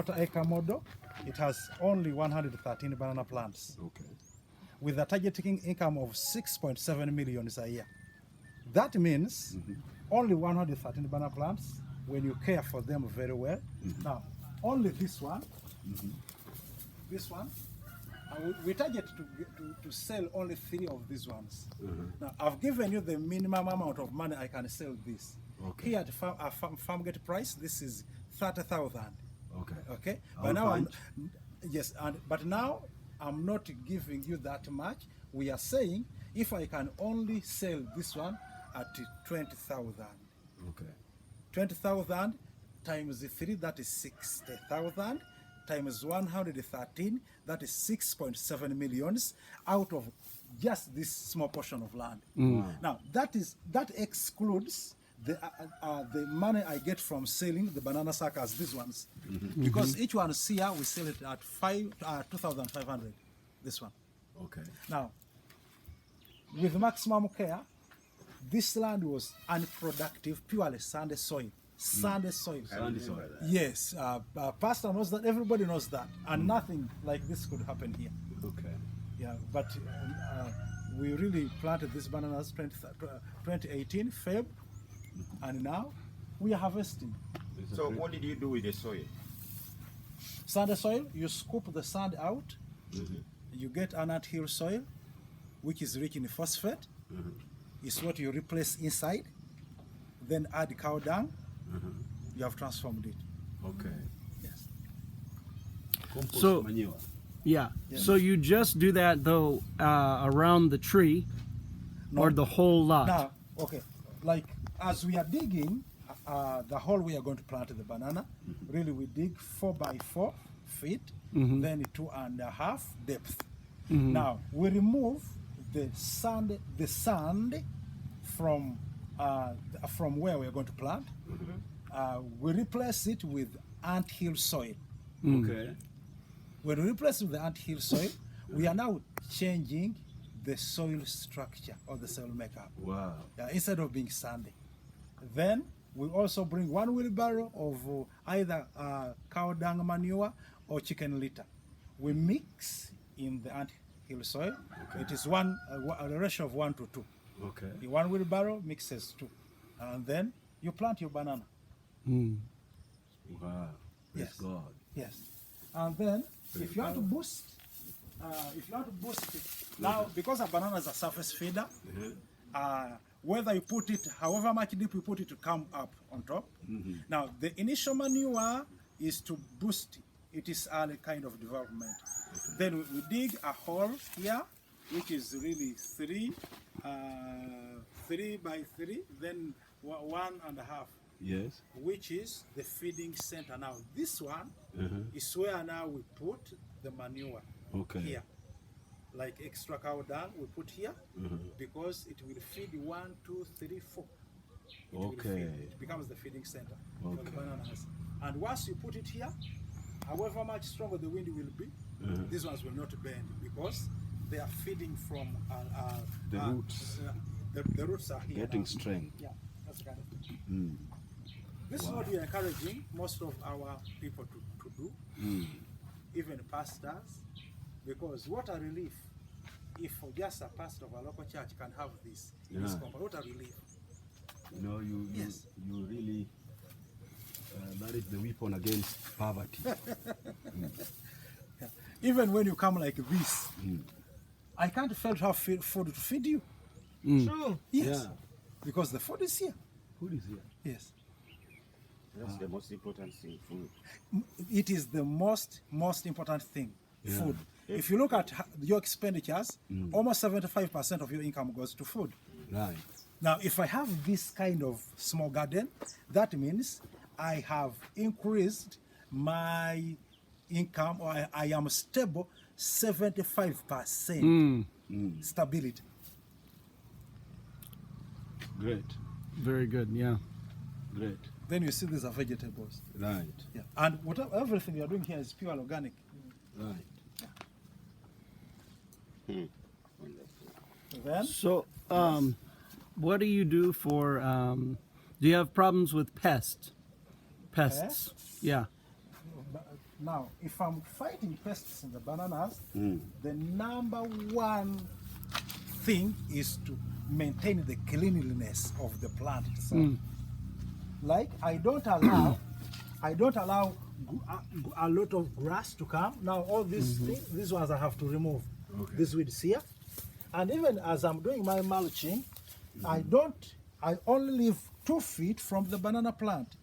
quarter-acre model. It has only 113 banana plants. Okay. With a targeting income of 6.7 million a year. That means only 113 banana plants when you care for them very well. Now, only this one, we target to sell only 3 of these ones. Now, I've given you the minimum amount of money I can sell this. Okay. Here at farm gate price, this is 30,000. Okay. Okay, But now but now I'm not giving you that much. We are saying if I can only sell this one at 20,000. Okay. 20,000 times 3, that is 60,000, times 113, that is 6.7 millions out of just this small portion of land. Now that excludes the money I get from selling the banana suckers, these ones, because each one here we sell it at 2,500. This one. Okay. Now, with maximum care, this land was unproductive, purely sandy soil. Sandy soil. Sandy soil. Yes, Pastor knows that. Everybody knows that, and nothing like this could happen here. Okay. Yeah, but we really planted these bananas 2018 Feb, and now we are harvesting. So what did you do with the soil? Sandy soil, you scoop the sand out, you get an anthill soil, which is rich in phosphate. It's what you replace inside, then add cow dung. You have transformed it. Okay. Yes. Compost So- manure. Yeah. So you just do that though around the tree, or the whole lot? Now, okay, like as we are digging the hole we are going to plant the banana, really we dig 4 by 4 feet, then 2.5 depth. Now we remove the sand from where we are going to plant. We replace it with anthill soil. Okay. When we replace it with the anthill soil, we are now changing the soil structure or the soil makeup. Wow. Instead of being sandy. Then we also bring 1 wheelbarrow of either cow dung manure or chicken litter. We mix in the anthill soil. Okay. It is a ratio of 1 to 2. Okay. The 1 wheelbarrow mixes 2. And then you plant your banana. Wow. Praise Yes. God. Yes. And then if you want to boost, it, now because a banana is a surface feeder, whether you put it, however much deep you put it to come up on top. Now the initial manure is to boost it. It is early kind of development. Then we dig a hole here, which is really 3 by 3, then 1.5. Yes. Which is the feeding center. Now this one is where now we put the manure. Okay. Here, like extra cow dung we put here, because it will feed 1, 2, 3, 4. It will Okay. feed. It becomes the feeding center for the Okay. bananas. And once you put it here, however much stronger the wind will be, these ones will not bend because they are feeding from The roots. The roots are here. Getting now. strength. Yeah, that's the kind of thing. This is what we are encouraging most of our people to do, even pastors, because what a relief if just a pastor of a local church can have this in his company. What a relief. You know, you really that is the weapon against poverty. Even when you come like this, I can't fail to have food to feed you. True. Yes. Yeah. Because the food is here. Food is here. Yes. That's the most important thing, food. It is the most important thing, Yeah. food. If you look at your expenditures, almost 75% of your income goes to food. Right. Now, if I have this kind of small garden, that means I have increased my income, or I am stable 75% stability. Great. Very good, yeah. Great. Then you see these are vegetables. Right. Yeah. And everything you are doing here is pure organic. Right. Then So, what do you do for, do you have problems with pests? Pests? Pests? Yeah. Now, if I'm fighting pests in the bananas, the number one thing is to maintain the cleanliness of the plant itself. Like I don't allow a lot of grass to come. Now all these things, these ones I have to remove. These weeds here, and even as I'm doing my mulching, I only leave 2 feet from the banana plant,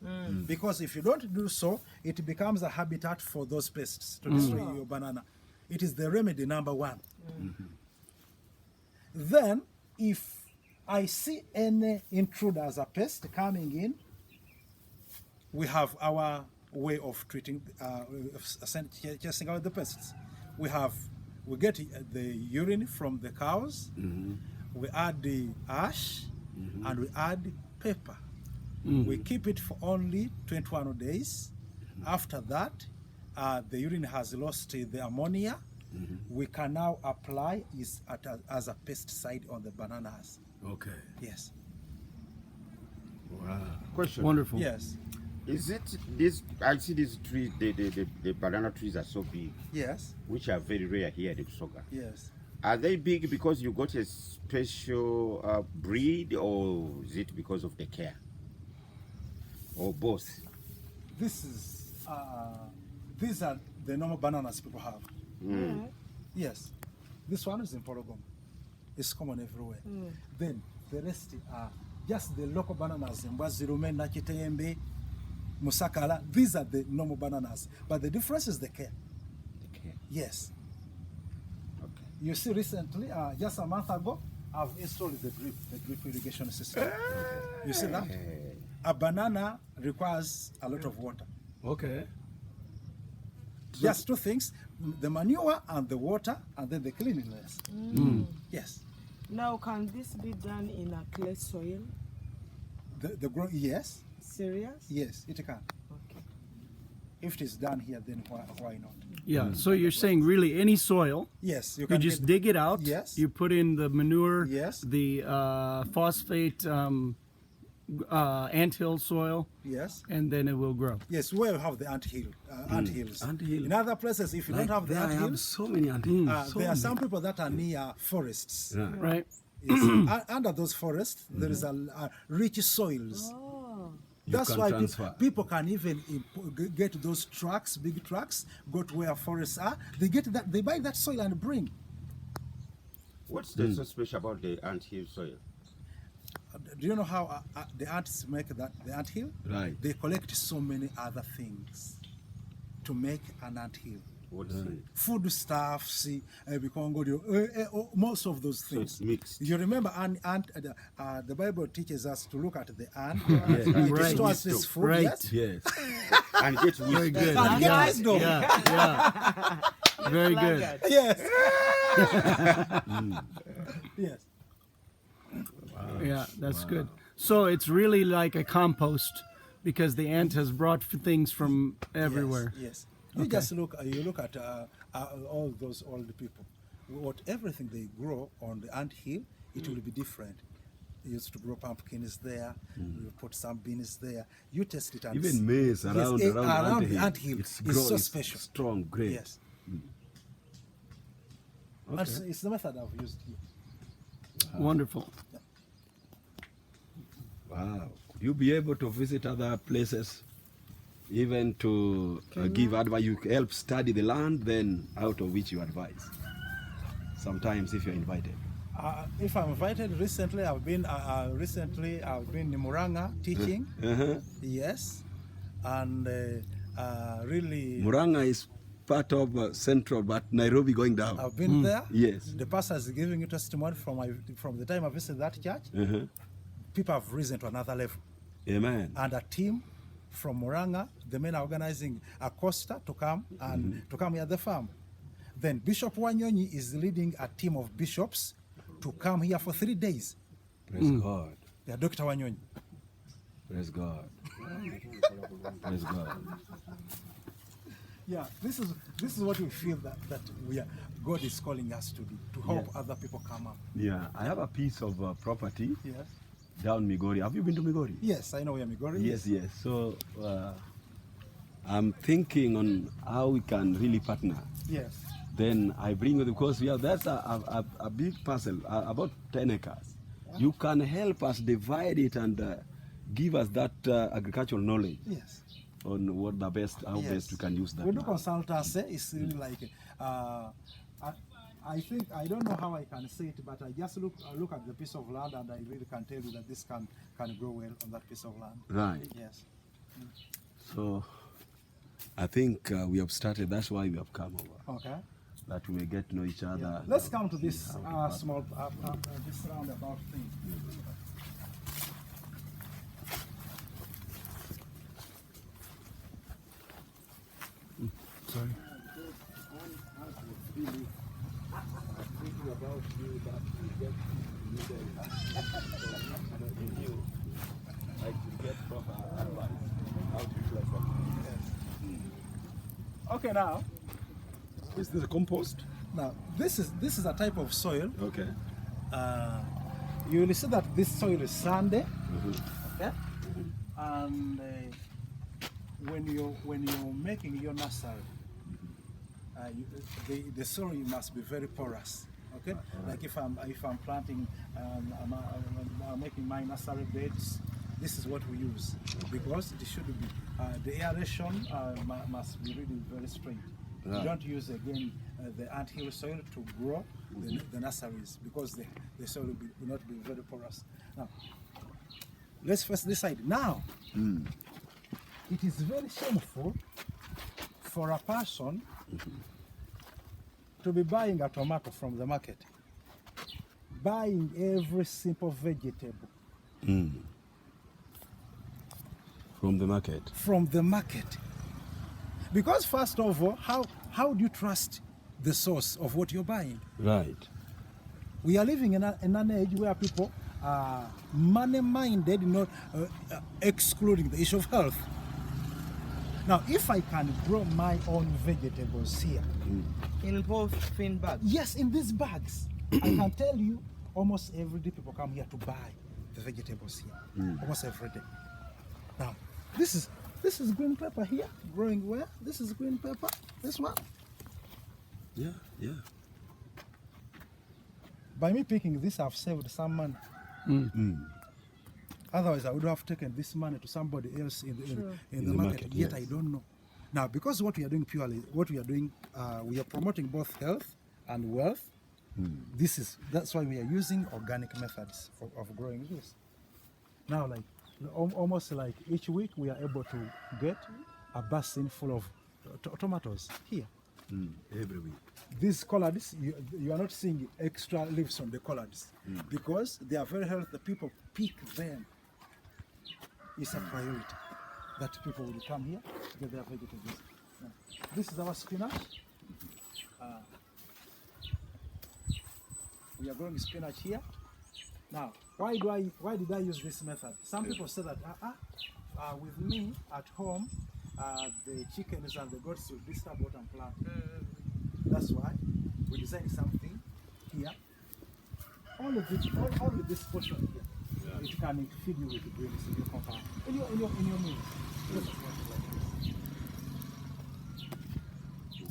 because if you don't do so, it becomes a habitat for those pests to destroy your banana. It is the remedy number one. Then, if I see any intruder as a pest coming in, we have our way of treating, chasing out the pests. We get the urine from the cows, we add the ash, and we add pepper. We keep it for only 21 days. After that, the urine has lost the ammonia. We can now apply it as a pesticide on the bananas. Okay. Yes. Wow. Question. Wonderful. Yes. Is it this? I see these trees. The banana trees are so big, Yes. which are very rare here in Busoga. Yes. Are they big because you got a special breed, or is it because of the care, or both? These are the normal bananas people have. Yes. This one is in Pologom. It's common everywhere. Then the rest are just the local bananas in Mwazirume, Nakiteyembe, Musakala. These are the normal bananas. But the difference is the care. The care. Yes. Okay. You see recently, just a month ago, I've installed the drip irrigation system. You see that? A banana requires a lot of water. Okay. Just 2 things, the manure and the water, and then the cleanliness. Yes. Now, can this be done in a clay soil? Yes. Serious? Yes, it can. Okay. If it is done here, then why not? Yeah. So you're saying really any soil, Yes, you you can just dig it out. Yes. You put in the manure. Yes. The phosphate anthill soil, Yes. and then it will grow. Yes, where you have the anthills. Anthill. In other places, if you don't have the there I have anthills, so many anthills. there are some people that are near forests. Right. Yes. Under those forests, there is a rich soils. Oh. That's can why transfer. people can even get those trucks, big trucks, go to where forests are. They get that, they buy that soil and bring. What's so special about the anthill soil? Do you know how the ants make the anthill? Right. They collect so many other things to make an anthill. What's it? Food stuffs, most of those So things. it's mixed. You remember, the Bible teaches us to look at the ant. Right. It stores this food. Right. Yes? Yes. And get Very wisdom. good. And get Yeah. wisdom. Yeah. Very good. Yes. Yes. Yeah, that's good. So it's really like a compost because the ant has brought things from everywhere. Yes. You just look. You look at all those old people. Everything they grow on the ant hill, it will be different. They used to grow pumpkins there. You put some beans there. You test it and Even see. maize around the the ant hill It's is so special. strong, great. Yes. And it's the method I've used here. Wonderful. Wow. Could you be able to visit other places, even to give advice? You help study the land, then out of which you advise. Sometimes, if you're invited. If I'm invited, recently I've been in Muranga teaching. Yes, and really Muranga is part of Central, but Nairobi going down. I've been there. Yes. The pastor is giving you testimony from the time I visited that church. People have risen to another level. Amen. And a team from Muranga, the men are organizing a coaster to come and to come here at the farm. Then Bishop Wanyonyi is leading a team of bishops to come here for 3 days. Praise God. They are Dr. Wanyonyi. Praise God. Praise God. Yeah, this is what we feel that God is calling us to do, to help other people come up. Yeah, I have a piece of property Yes. down Migori. Have you been to Migori? Yes, I know where Migori is. Yes. So I'm thinking on how we can really partner. Yes. Then I bring with, because that's a big parcel, about 10 acres. You can help us divide it and give us that agricultural knowledge. Yes. On what the best, how best we can use that. We do land. consultancy. It's really like, I think, I don't know how I can say it, but I just look at the piece of land and I really can tell you that this can grow well on that piece of land. Right. Yes. So I think we have started, that's why we have come over. Okay. That we may get to know each other. Yeah. Let's come to this small, this roundabout thing. Sorry. Okay, now. Is this a compost? Now, this is a type of soil. Okay. You will see that this soil is sandy. Okay. And when you're making your nursery, the soil must be very porous. Okay. Like if I'm planting, I'm making my nursery beds. This is what we use because it should be the aeration must be really very straight. Right. You don't use again the anthill soil to grow the nurseries because the soil will not be very porous. Now, let's first decide. Now, it is very shameful for a person to be buying a tomato from the market, buying every simple vegetable From the market. From the market. Because first of all, how do you trust the source of what you're buying? Right. We are living in an age where people are money-minded, not excluding the issue of health. Now, if I can grow my own vegetables here, In both thin bags. yes, in these bags, I can tell you, almost every day people come here to buy the vegetables here, almost every day. Now, this is green pepper here, growing where? This is green pepper, this one. Yeah, yeah. By me picking this, I've saved some money. Otherwise, I would have taken this money to somebody else in the market. Yet yes. I don't know. Now, because what we are doing purely, we are promoting both health and wealth. That's why we are using organic methods of growing this. Now, like almost like each week, we are able to get a basin full of tomatoes here. Every week. These collards, you are not seeing extra leaves on the collards because they are very healthy. The people pick them. It's a priority that people will come here to get their vegetables. Now, this is our spinach. We are growing spinach here. Now, why did I use this method? Some people say that with me at home, the chickens and the goats will disturb what I'm planting. That's why we designed something here. Only this portion here. It can feed you with the greens in your compound. In your meals. This is what you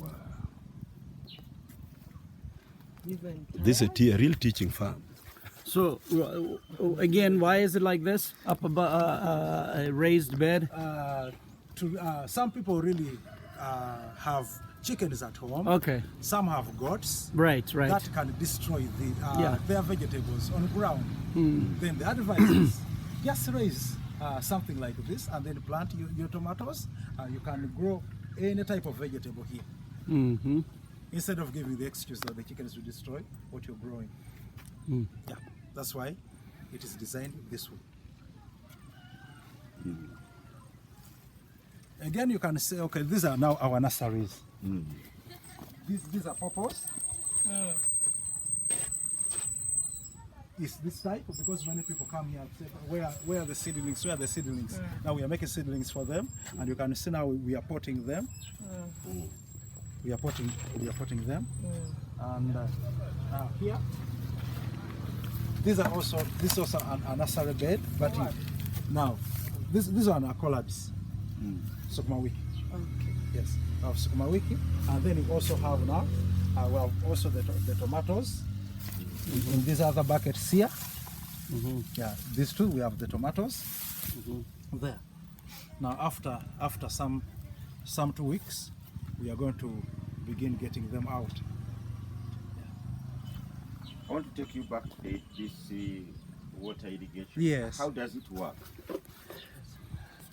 like. Wow. Even This is a real teaching farm. So again, why is it like this? Up above a raised bed? Some people really have chickens at home. Okay. Some have goats. Right. That can destroy their vegetables on the ground. Then the advice is just raise something like this and then plant your tomatoes. You can grow any type of vegetable here. Instead of giving the excuse that the chickens will destroy what you're growing. Yeah, that's why it is designed this way. Again, you can say, okay, these are now our nurseries. These are purpose. Is this type because many people come here and say, where are the seedlings? Where are the seedlings? Now we are making seedlings for them, and you can see now we are potting them. We are potting them, and here. This is also a nursery bed, but now these are our collards. Sukuma wiki. Okay. Yes, we have sukuma wiki, and then we also have now, we have also the tomatoes in these other buckets here. Yeah, these two, we have the tomatoes there. Now after some 2 weeks, we are going to begin getting them out. I want to take you back to this water irrigation. Yes. How does it work?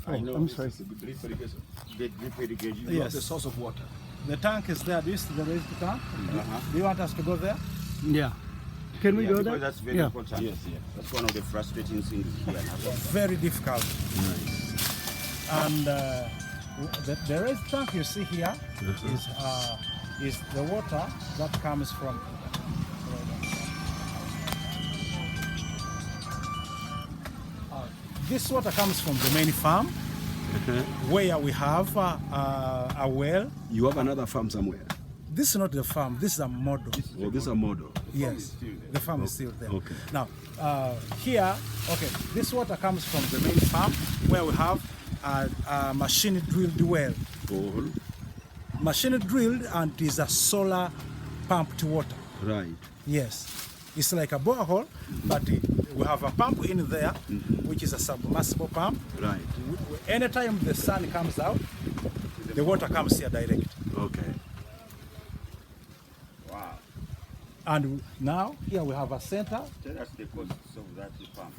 I'm sorry. Drip irrigation. The drip irrigation. Yes. The source of water. The tank is there. Do you see the raised tank? Do you want us to go there? Yeah. Can we Yeah, go because there? that's very Yeah. important. Yes, yes. That's one of the frustrating things here. Very difficult. And the raised tank you see here is the water that comes from. This water comes from the main farm, where we have a well. You have another farm somewhere. This is not the farm. This is a model. Oh, this is a model. Yes, the farm is still there. Okay. Now, here, okay, this water comes from the main farm where we have a machine drilled well. Borehole. Machine drilled, and it is a solar pumped water. Right. Yes, it's like a borehole, but we have a pump in there, which is a submersible pump. Right. Anytime the sun comes out, the water comes here direct. Okay. Wow. And now here we have a center. Tell us the costs of that pump.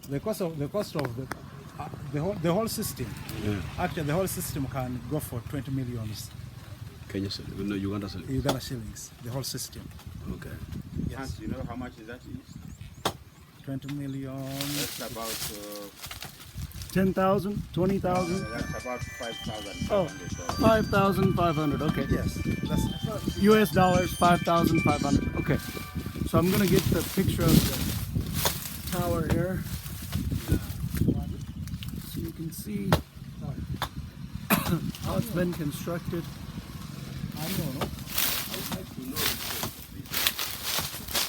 The cost of the whole system. Yeah. Actually, the whole system can go for 20 million Kenya shilling. No, Uganda shilling. Uganda shillings. The whole system. Okay. Yes. Do you know how much that is? 20 million. That's about 10,000, 20,000. that's about 5,000. Oh, 5,500. Okay. Yes. That's US dollars, 5,500. Okay. So I'm gonna get the picture of the tower here, so you can see how it's been constructed. I don't know.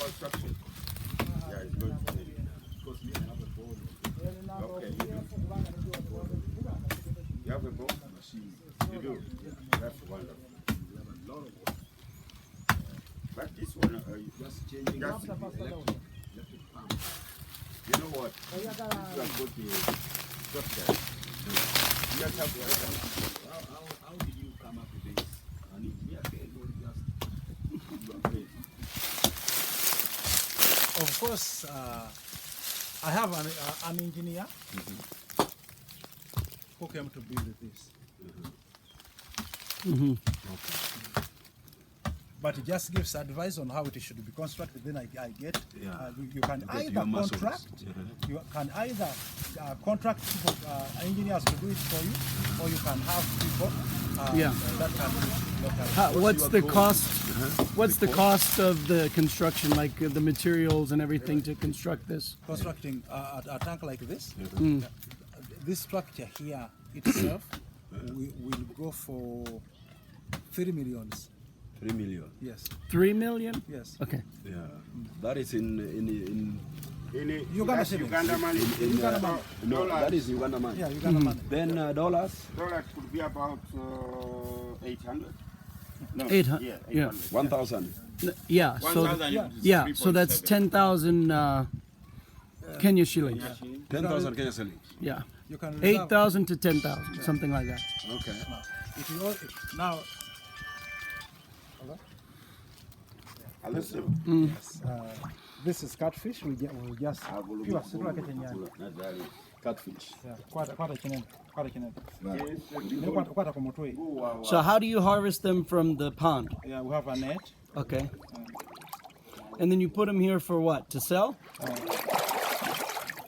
Construction. Yeah, it's going to be. Okay, you have a boat machine. You do. That's wonderful. But this one, just changing. That's electric pump. You know what? You have got the structure. You just have to. How did you come up with this? And if we are just you are crazy. Of course, I have an engineer who came to build this. But he just gives advice on how it should be constructed. Then I get. Yeah. You can Get either your muscles. contract. You can either contract people, engineers to do it for you, or you can have people Yeah. that can do it locally. What's the cost? What's the cost of the construction, like the materials and everything to construct this? Constructing a tank like this, this structure here itself will go for 3 million. 3 million. Yes, 3 million? yes. Okay. Yeah. That is in Uganda That's shillings. Uganda money. Uganda money. no, that is Uganda money. Yeah, Uganda money. Then dollars, Dollars could be about 800. No, 800, Yeah, yeah. 800. 1,000. Yeah. So 1,000 yeah. is yeah. So that's 3.7. 10,000 Kenya shillings. 10,000 Kenya shillings. Yeah. You can reserve- 8,000 to 10,000, something like that. Okay. It will all, now, yes, this is catfish. We just pure sirula kechenyanja. Catfish. Yeah, kwata kinene, kwata ku mutwe. So how do you harvest them from the pond? Yeah, we have a net. Okay. And then you put them here for what? To sell?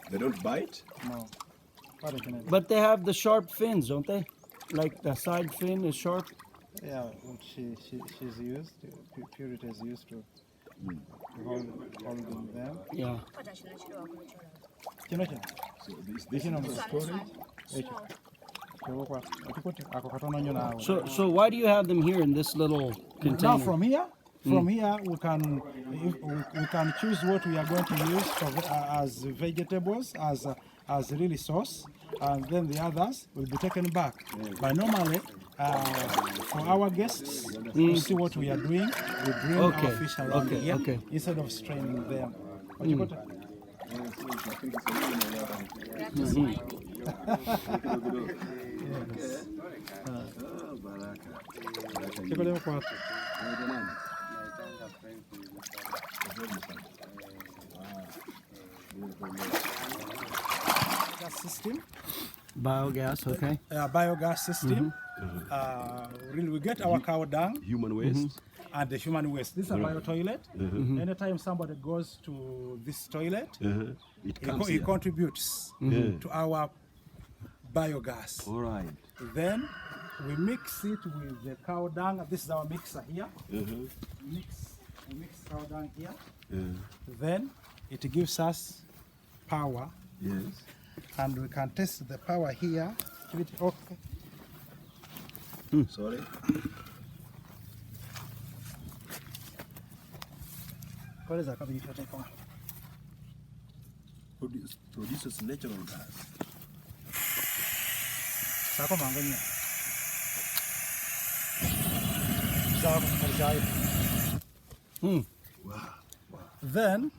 They don't bite? No, kwata kinene. But they have the sharp fins, don't they? Like the side fin is sharp. Yeah, which she's used to, Purity is used to holding them. Yeah. Kino kino. So this Kino is mu for storage. Ekyo. Kyokwa. Ekikuti ako katono nnyo naawe. So why do you have them here in this little Now container? from here we can choose what we are going to use for, as vegetables, as really source, and then the others will be taken back. But normally, for our guests to see what we are doing, we bring Okay, our fish around okay, here okay. instead of straining them. What you got? Kiko leo kwa hapo. Gas system. Biogas, okay. Biogas system. Really, we get our cow dung Human waste. and the human waste. This is a bio toilet. Anytime somebody goes to this toilet, It comes he here. contributes to our biogas. All right. Then we mix it with the cow dung. This is our mixer here. We mix cow dung here. Then it gives us power, Yes. and we can test the power here. Give it okay. Sorry. What is that? Can you take on? Produces natural gas. Sako manganya. Sako marjai. Then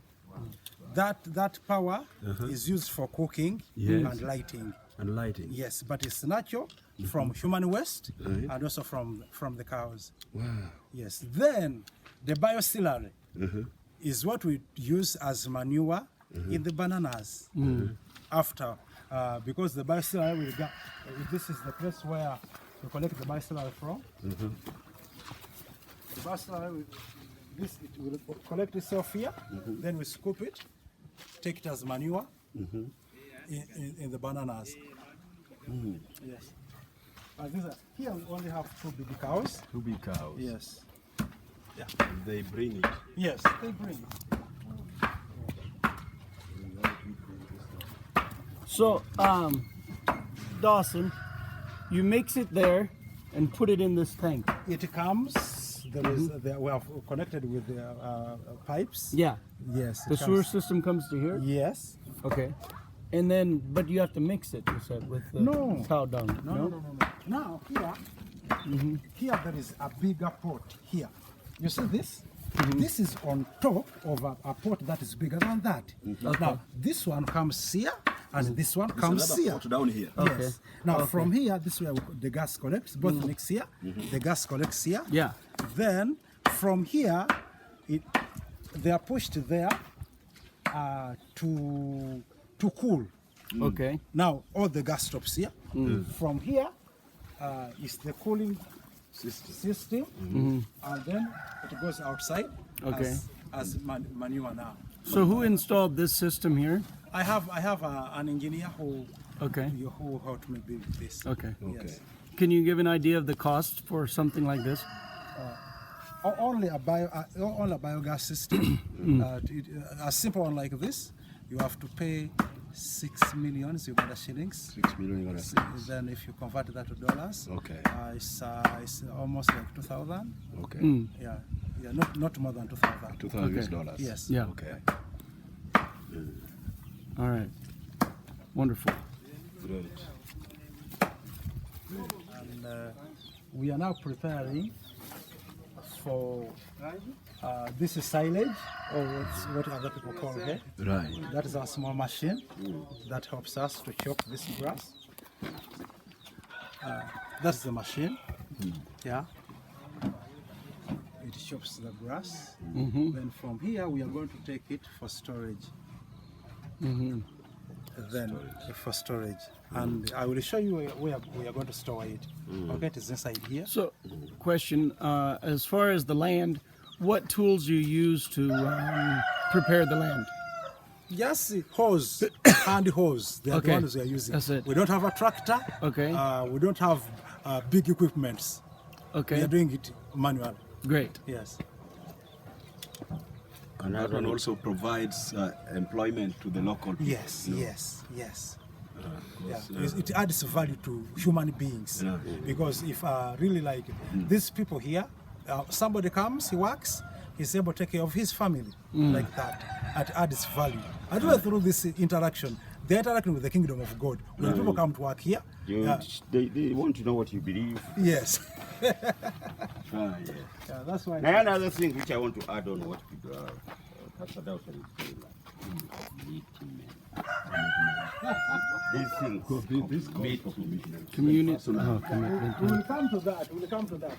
that power is used for cooking Yes. and lighting. And lighting. Yes, but it's natural from human waste and also from the cows. Wow. Yes. Then the biocillary is what we use as manure in the bananas. After, because the biocillary will get, this is the place where we collect the biocillary from. The biocillary, it will collect itself here, then we scoop it, take it as manure in the bananas. Yes. Here we only have 2 big cows. 2 big cows. Yes. Yeah. And they bring it. Yes, they bring it. So, Dawson, you mix it there and put it in this tank. It comes. We are connected with the pipes. Yeah. Yes. The it sewer comes. system comes to here? Yes. Okay. And then, but you have to mix it, you said, with the No. cow dung. No. Now here there is a bigger pot here. You see this? This is on top of a pot that is bigger than that. Now this one comes here, and this one comes Another here. pot down here. Okay. Yes. Now from here, this is where the gas collects. Both mix here. The gas collects here. Yeah. Then from here, they are pushed there to cool. Okay. Now all the gas stops here. From here is the cooling system, and then it goes outside Okay. as manure now. So who installed this system here? I have an engineer who Okay. helped me build this. Okay. Yes. Can you give an idea of the cost for something like this? Only a biogas system. A simple one like this, you have to pay 6 million Uganda shillings. 6 million Uganda shillings. Then if you convert that to dollars, Okay. It's almost like 2,000. Okay. Yeah, not more than 2,000. 2,000 US Okay. dollars. Yes. Yeah. Okay. All right. Wonderful. Great. And we are now preparing for this is silage, or what other people call hay. Right. That is our small machine that helps us to chop this grass. That's the machine. Yeah. It chops the grass. Then from here we are going to take it for storage. Then for storage, and I will show you where we are going to store it. Okay, it is inside here. So, question, as far as the land, what tools you use to prepare the land? Yes, hose, hand hose. They are the Okay, ones we are using. that's it. We don't have a tractor. Okay. We don't have big equipments. We Okay, are doing it manual. great. Yes. And that one also provides employment to the local people. Yes. you know. Yes. Yeah, Yeah. It adds value to human beings. Yeah. Because if really like these people here, somebody comes, he works, he's able to take care of his family like that. It adds value. And through this interaction, they're interacting with the kingdom of God. When people come to work here, They want to know what you believe. yes. Yeah. Yeah, that's why. Now, another thing which I want to add on what people are Pastor Dawson is saying, these things, Community. We will come to that. We will come to that.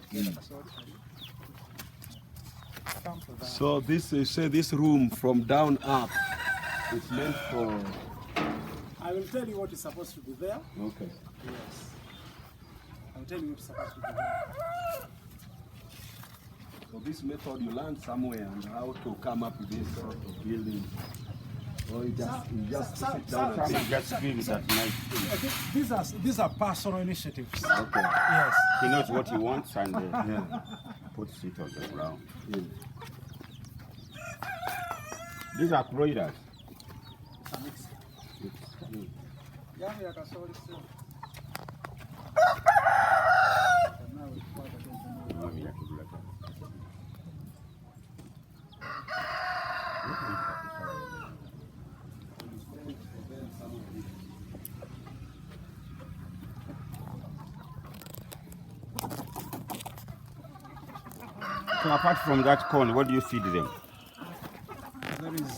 Come to that. So this, you say this room from down up is meant for... I will tell you what is supposed to be there. Okay. Yes. I will tell you what is supposed to be there. So this method you learned somewhere and how to come up with this sort of building. Or you just sit down and some just feel that night. I think these are personal initiatives. Okay. Yes. He knows what he wants and puts it on the ground. These are broilers. So apart from that corn, what do you feed them? There is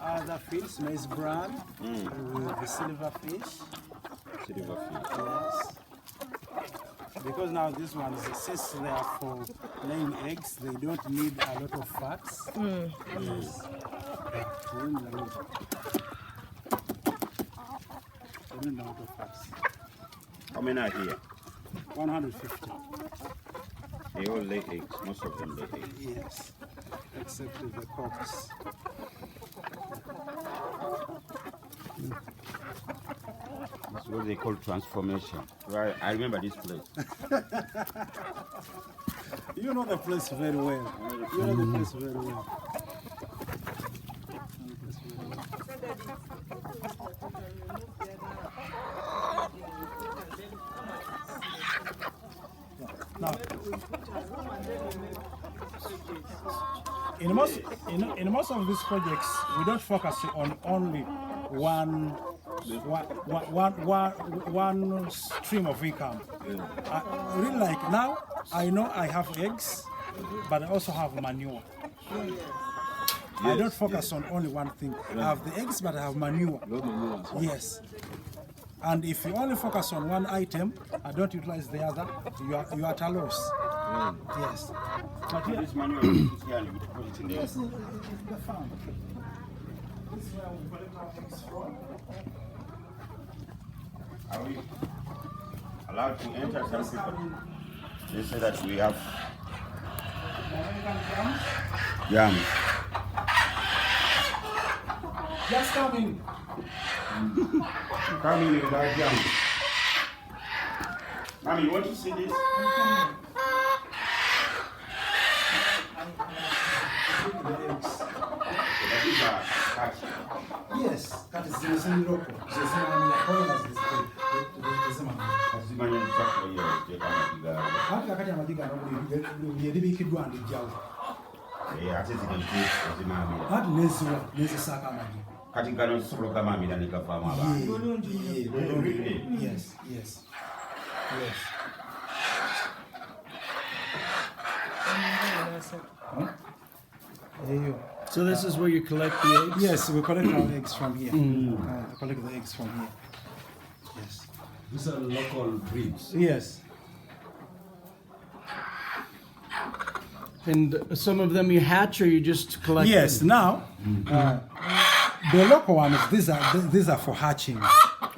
other fish, maize bran, with the silver fish. Silver fish. Yes. Because now these ones, since they are for laying eggs, they don't need a lot of fats. Yes. They need a lot of fats. How many are here? 150. They all lay eggs. Most of them lay eggs. Yes. Except the cocks. That's what they call transformation. Right? I remember this place. You know the place very well. You know the place very well. Now, in most of these projects, we don't focus on only one stream of income. Really, like now, I know I have eggs, but I also have manure. I don't focus on only one thing. I have the eggs, but I have manure. Yes. And if you only focus on one item and don't utilize the other, you are at a loss. Yes. But here, This manual is here and we put it in there. yes, in the farm. This is where we collect our eggs from. Are we allowed to enter? Some people, they say that we have American farms. yams. Just come in. Come in without yams. Mommy, you want to see this? These are catch. Yes, that is the same local. The same coilers. Kazimanya nchako hiyo jeka majiga. Hata kati ya majiga yalibikiddwa ndijjawo. Ate zino kazimamira. Hati nezi saka majiga. Kati gano zisobola ogamamira ne gavaamu abantu. Yes, yes. Yes. So this is where you collect the eggs? Yes, we collect our eggs from here. We collect the eggs from here. Yes. These are local breeds. Yes. And some of them you hatch or you just collect Yes. them? Now, the local ones, these are for hatching.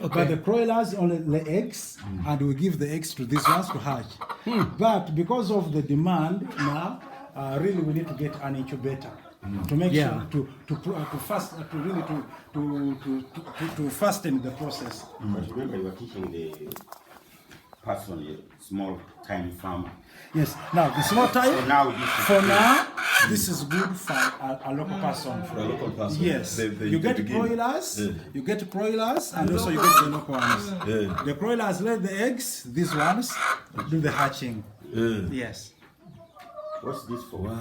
But the broilers only lay eggs, and we give the eggs to these ones to hatch. But because of the demand now, really we need to get an incubator to make sure to fasten the process. But remember, you were teaching the person, a small tiny farmer. Yes. Now the small time. So now this is For now, this is good for a local person. For a local person. Yes. You get begin. broilers. Yeah. You get broilers, and also you get the local ones. Yeah. The broilers lay the eggs. These ones do the hatching. Yeah. Yes. What's this for?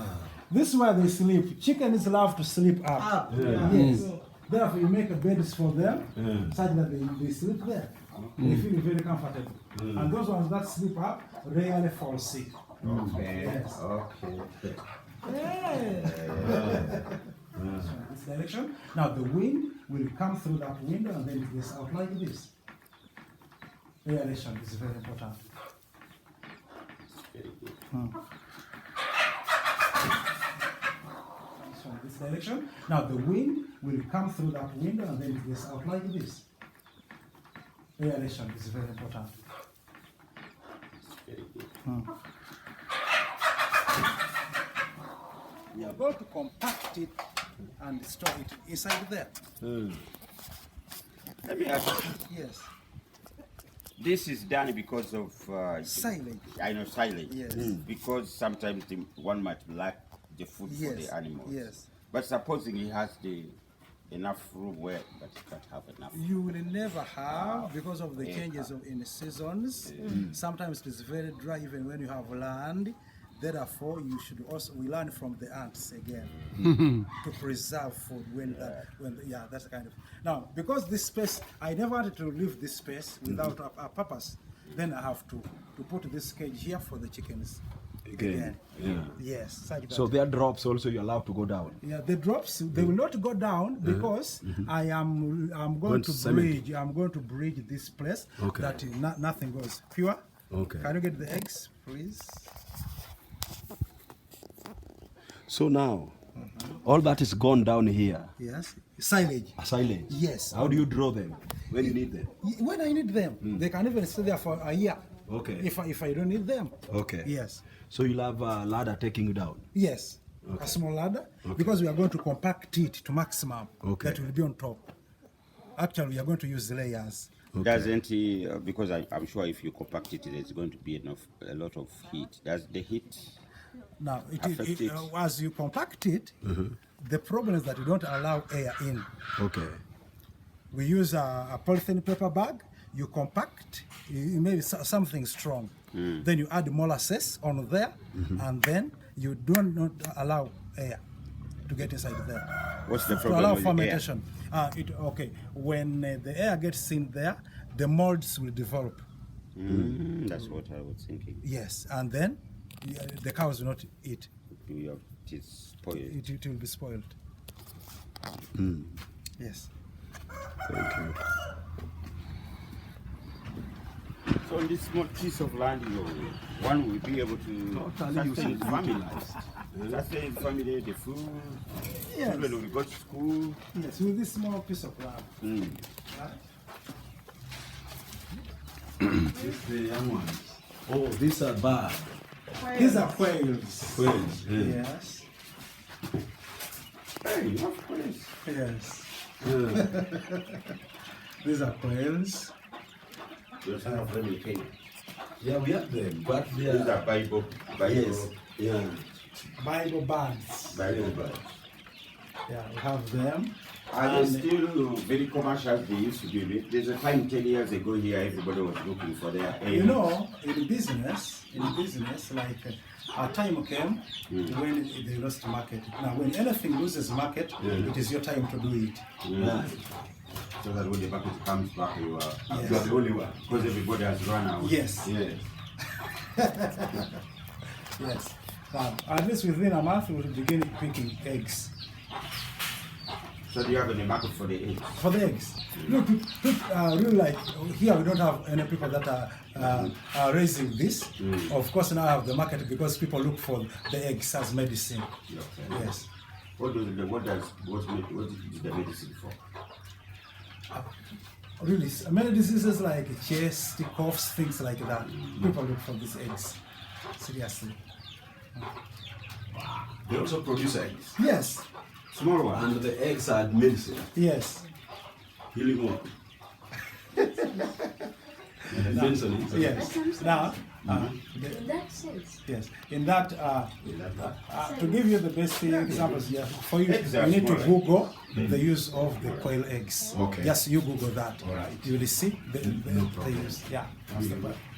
This is where they sleep. Chickens love to sleep up. Yes. Therefore, you make a beds for them such that they sleep there. They feel very comfortable. And those ones that sleep up rarely fall sick. Okay. Yes. Okay. This direction. Now the wind will come through that window and then it goes out like this. Aeration is very important. So this direction. Now the wind will come through that window and then it goes out like this. Aeration is very important. We are going to compact it and store it inside there. Let me ask you, Yes. this is done because of Silage. I know silage. Yes. Because sometimes one might lack the food for Yes, the animals. yes. But supposing he has enough room where that he can't have enough. You will never have because of the changes in the seasons. Sometimes it is very dry even when you have land. Therefore, you should also we learn from the ants again to preserve food that's the kind of. Now, because this space, I never wanted to leave this space without a purpose. Then I have to put this cage here for the chickens. Again. Yeah. Yes. Such that. So their drops also you're allowed to go down. Yeah, the drops they will not go down because I'm going to cement. bridge. I'm going to bridge this place Okay. that nothing goes pure. Okay. Can you get the eggs, please? So now, all that is gone down here. Yes. Silage. Silage. Yes. How do you draw them when you need them? When I need them, they can even stay there for a year. Okay. If I don't need them. Okay. Yes. So you'll have a ladder taking you down. Yes. A small ladder because we are going to compact it to maximum. Okay. That will be on top. Actually, we are going to use the layers. Doesn't he? Because I'm sure if you compact it, there's going to be a lot of heat. Does the heat? Now, Affect it. as you compact it, the problem is that you don't allow air in. Okay. We use a polythene paper bag. You compact, you maybe something strong. Then you add molasses on there, and then you do not allow air to get inside there. What's the To problem allow with the air? fermentation. When the air gets in there, the molds will develop. That's what I was thinking. Yes, and then the cows will not eat. It is spoiled. It will be spoiled. Yes. Thank you. So on this small piece of land, one will be able to Totally sustain his family. utilized. Sustain his family, the food, Yes. children will go to school. Yes, with this small piece of land. These the young ones. Oh, these are bad. These are quails. Quails. Yeah. Yes. Hey, of course. Yes. Yeah. These are quails. You also have them in Kenya. Yeah, we have them, but they These are. are Bible Yes. Yeah. Bible birds. birds. Yeah, we have them. Are they still very commercial as they used to be? There's a time 10 years ago here, everybody was looking for their eggs. You know, in business, like a time came when they lost market. Now, when anything loses market, it is your time to do it. Yeah. So that when the market comes back, you are Yes. the only one. Because everybody has run out. Yes. Yes. Yes. At least within a month, we will begin picking eggs. So do you have any market for the eggs? For the eggs. Look, really like here we don't have any people that are raising this. Of course now I have the market because people look for the eggs as medicine. Okay. Yes. What is the medicine for? Really, many diseases like chest, coughs, things like that. People look for these eggs. Seriously. They also produce eggs. Yes. Small one. And the eggs are medicine. Yes. Healing one. Medicine. Yes. Now, In that sense. yes. In that, to give you the best examples, yeah, for you, Eggs are you need to small. Google the use of the quail eggs. Okay. Yes, you Google that. All right. You will see the use. Yeah.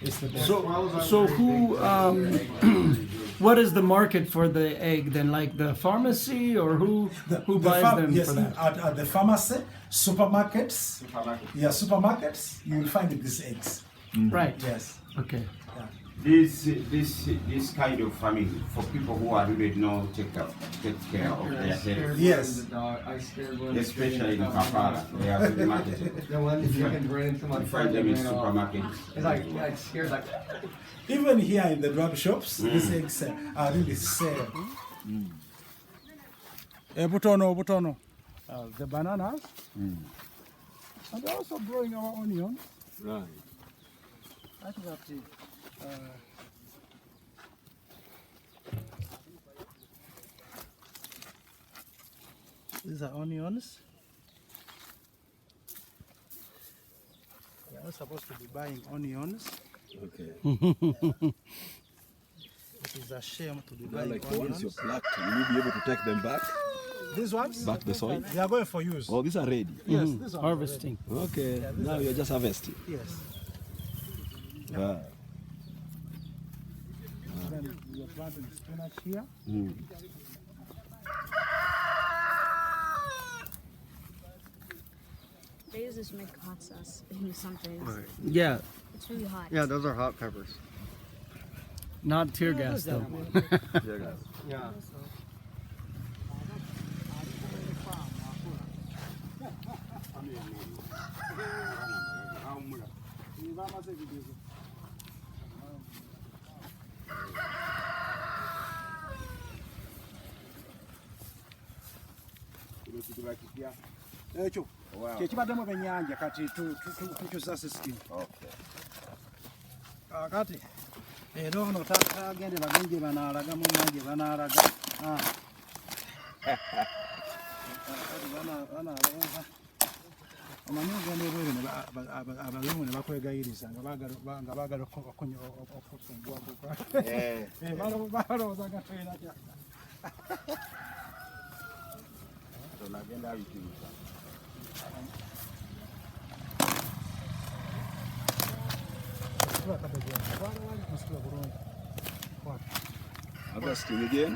It's the best. So who what is the market for the egg then? Like the pharmacy, or who buys them yes, for that? at the pharmacy, supermarkets. Supermarket. Yeah, supermarkets. You will find these eggs. Right. Yes. Okay. This kind of farming for people who are really not take care of their health. Yes. I scared one. Especially in Kampala, they are really marketed. The one fucking ran into my You find them in ran off. supermarkets. It's like scared like. Even here in the drug shops, these eggs are really sale. Butono. The bananas. And they're also growing our onions. Right. I think that these are onions. We are not supposed to be buying onions. Okay. It is a shame to be Now, buying like once onions. you're plucked, will you be able to take them back? These ones? Back the soil? They are going for use. Oh, these are ready. Yes, these ones are Harvesting. Okay. Now you're just harvesting. ready. Yes. Ah. Then we are planting spinach here. They use this to make hot sauce in some things. Yeah. It's really hot. Yeah, those are hot peppers. Not tear gas though. Yeah. ekyo kyekibaddemu ebyennyanja kati tukyusa sisitimu kati era ono tagende bagenje banaalaga mumanje banaalaga banaalonga omanyi ogenda ebweru abalungu ne bakwegayiriza nga baagala okufunguwakuka balowooza nga toyina kya Harvesting again.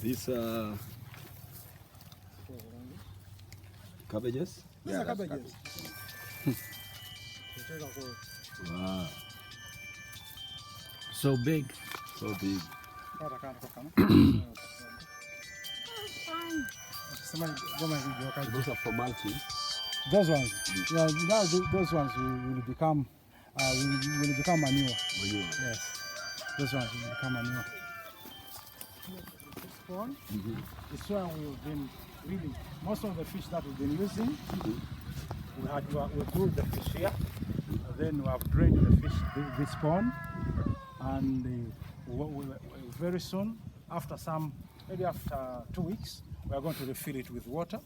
These cabbages. These are cabbages. Wow. So big. So big. Those are for mulching. Those ones, yeah, now those ones will become manure. Yes, those ones will become manure. This one, it's where we've been really most of the fish that we've been using. We grew the fish here, and then we have drained the fish this pond, and very soon, maybe after 2 weeks, we are going to refill it with water,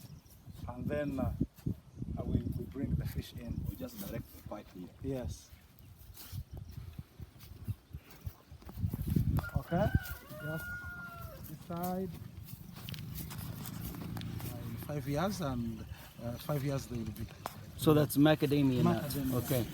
and then we bring the fish in. We just direct the pipe here. Yes. Okay. Just this side. In 5 years, and 5 years they will be. So that's macadamia nuts. Macadamia. Okay.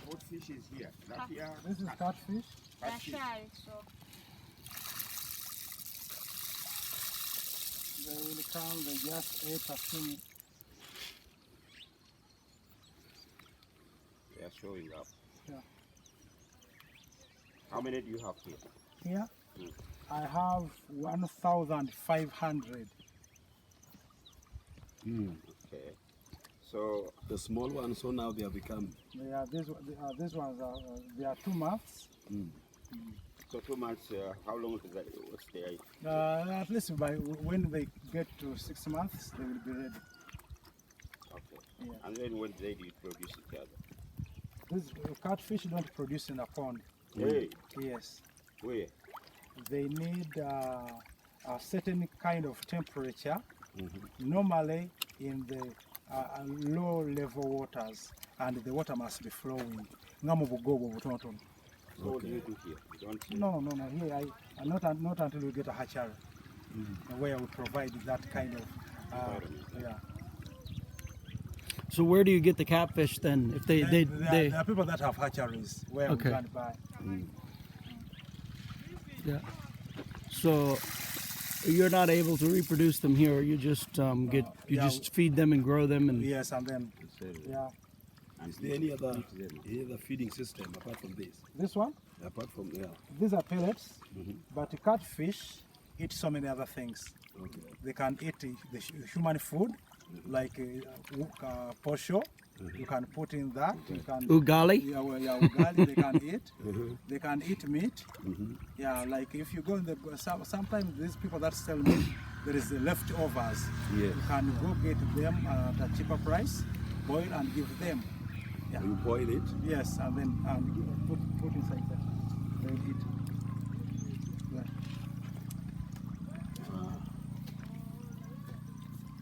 What fish is here? Tilapia? This is catfish. They will come, they just ate a few. They are showing up. Yeah. How many do you have here? Here, I have 1,500. Okay. So The small ones, so now they have become. These ones are, they are 2 months. So 2 months, how long is that? What's the age? At least by when they get to 6 months, they will be ready. Okay. Yeah. And then when they do you produce each other? These catfish don't produce in a pond. Hey, Yes, where? they need a certain kind of temperature, normally in the low level waters, and the water must be flowing. Nga mu bugogo butonotono. So what do you do here? You don't No. Here, not until we get a hatchery, where we provide that kind of. Yeah. So where do you get the catfish then? If There are people that have hatcheries where Okay. we can buy. yeah. So you're not able to reproduce them here. You just just feed them and grow them and. Yes, and then yeah, Is there any other feeding system apart from this? this one. Apart from These are pellets, but catfish eat so many other things. Okay. They can eat the human food, like posho. You can put in that. You can Ugali? ugali. They can eat. They can eat meat. Yeah, like if you go in the sometimes these people that sell meat, there is the leftovers. Yes. You can go get them at a cheaper price, boil and give them. Yeah. You boil it. Yes, and then put inside there. They will eat. Yeah.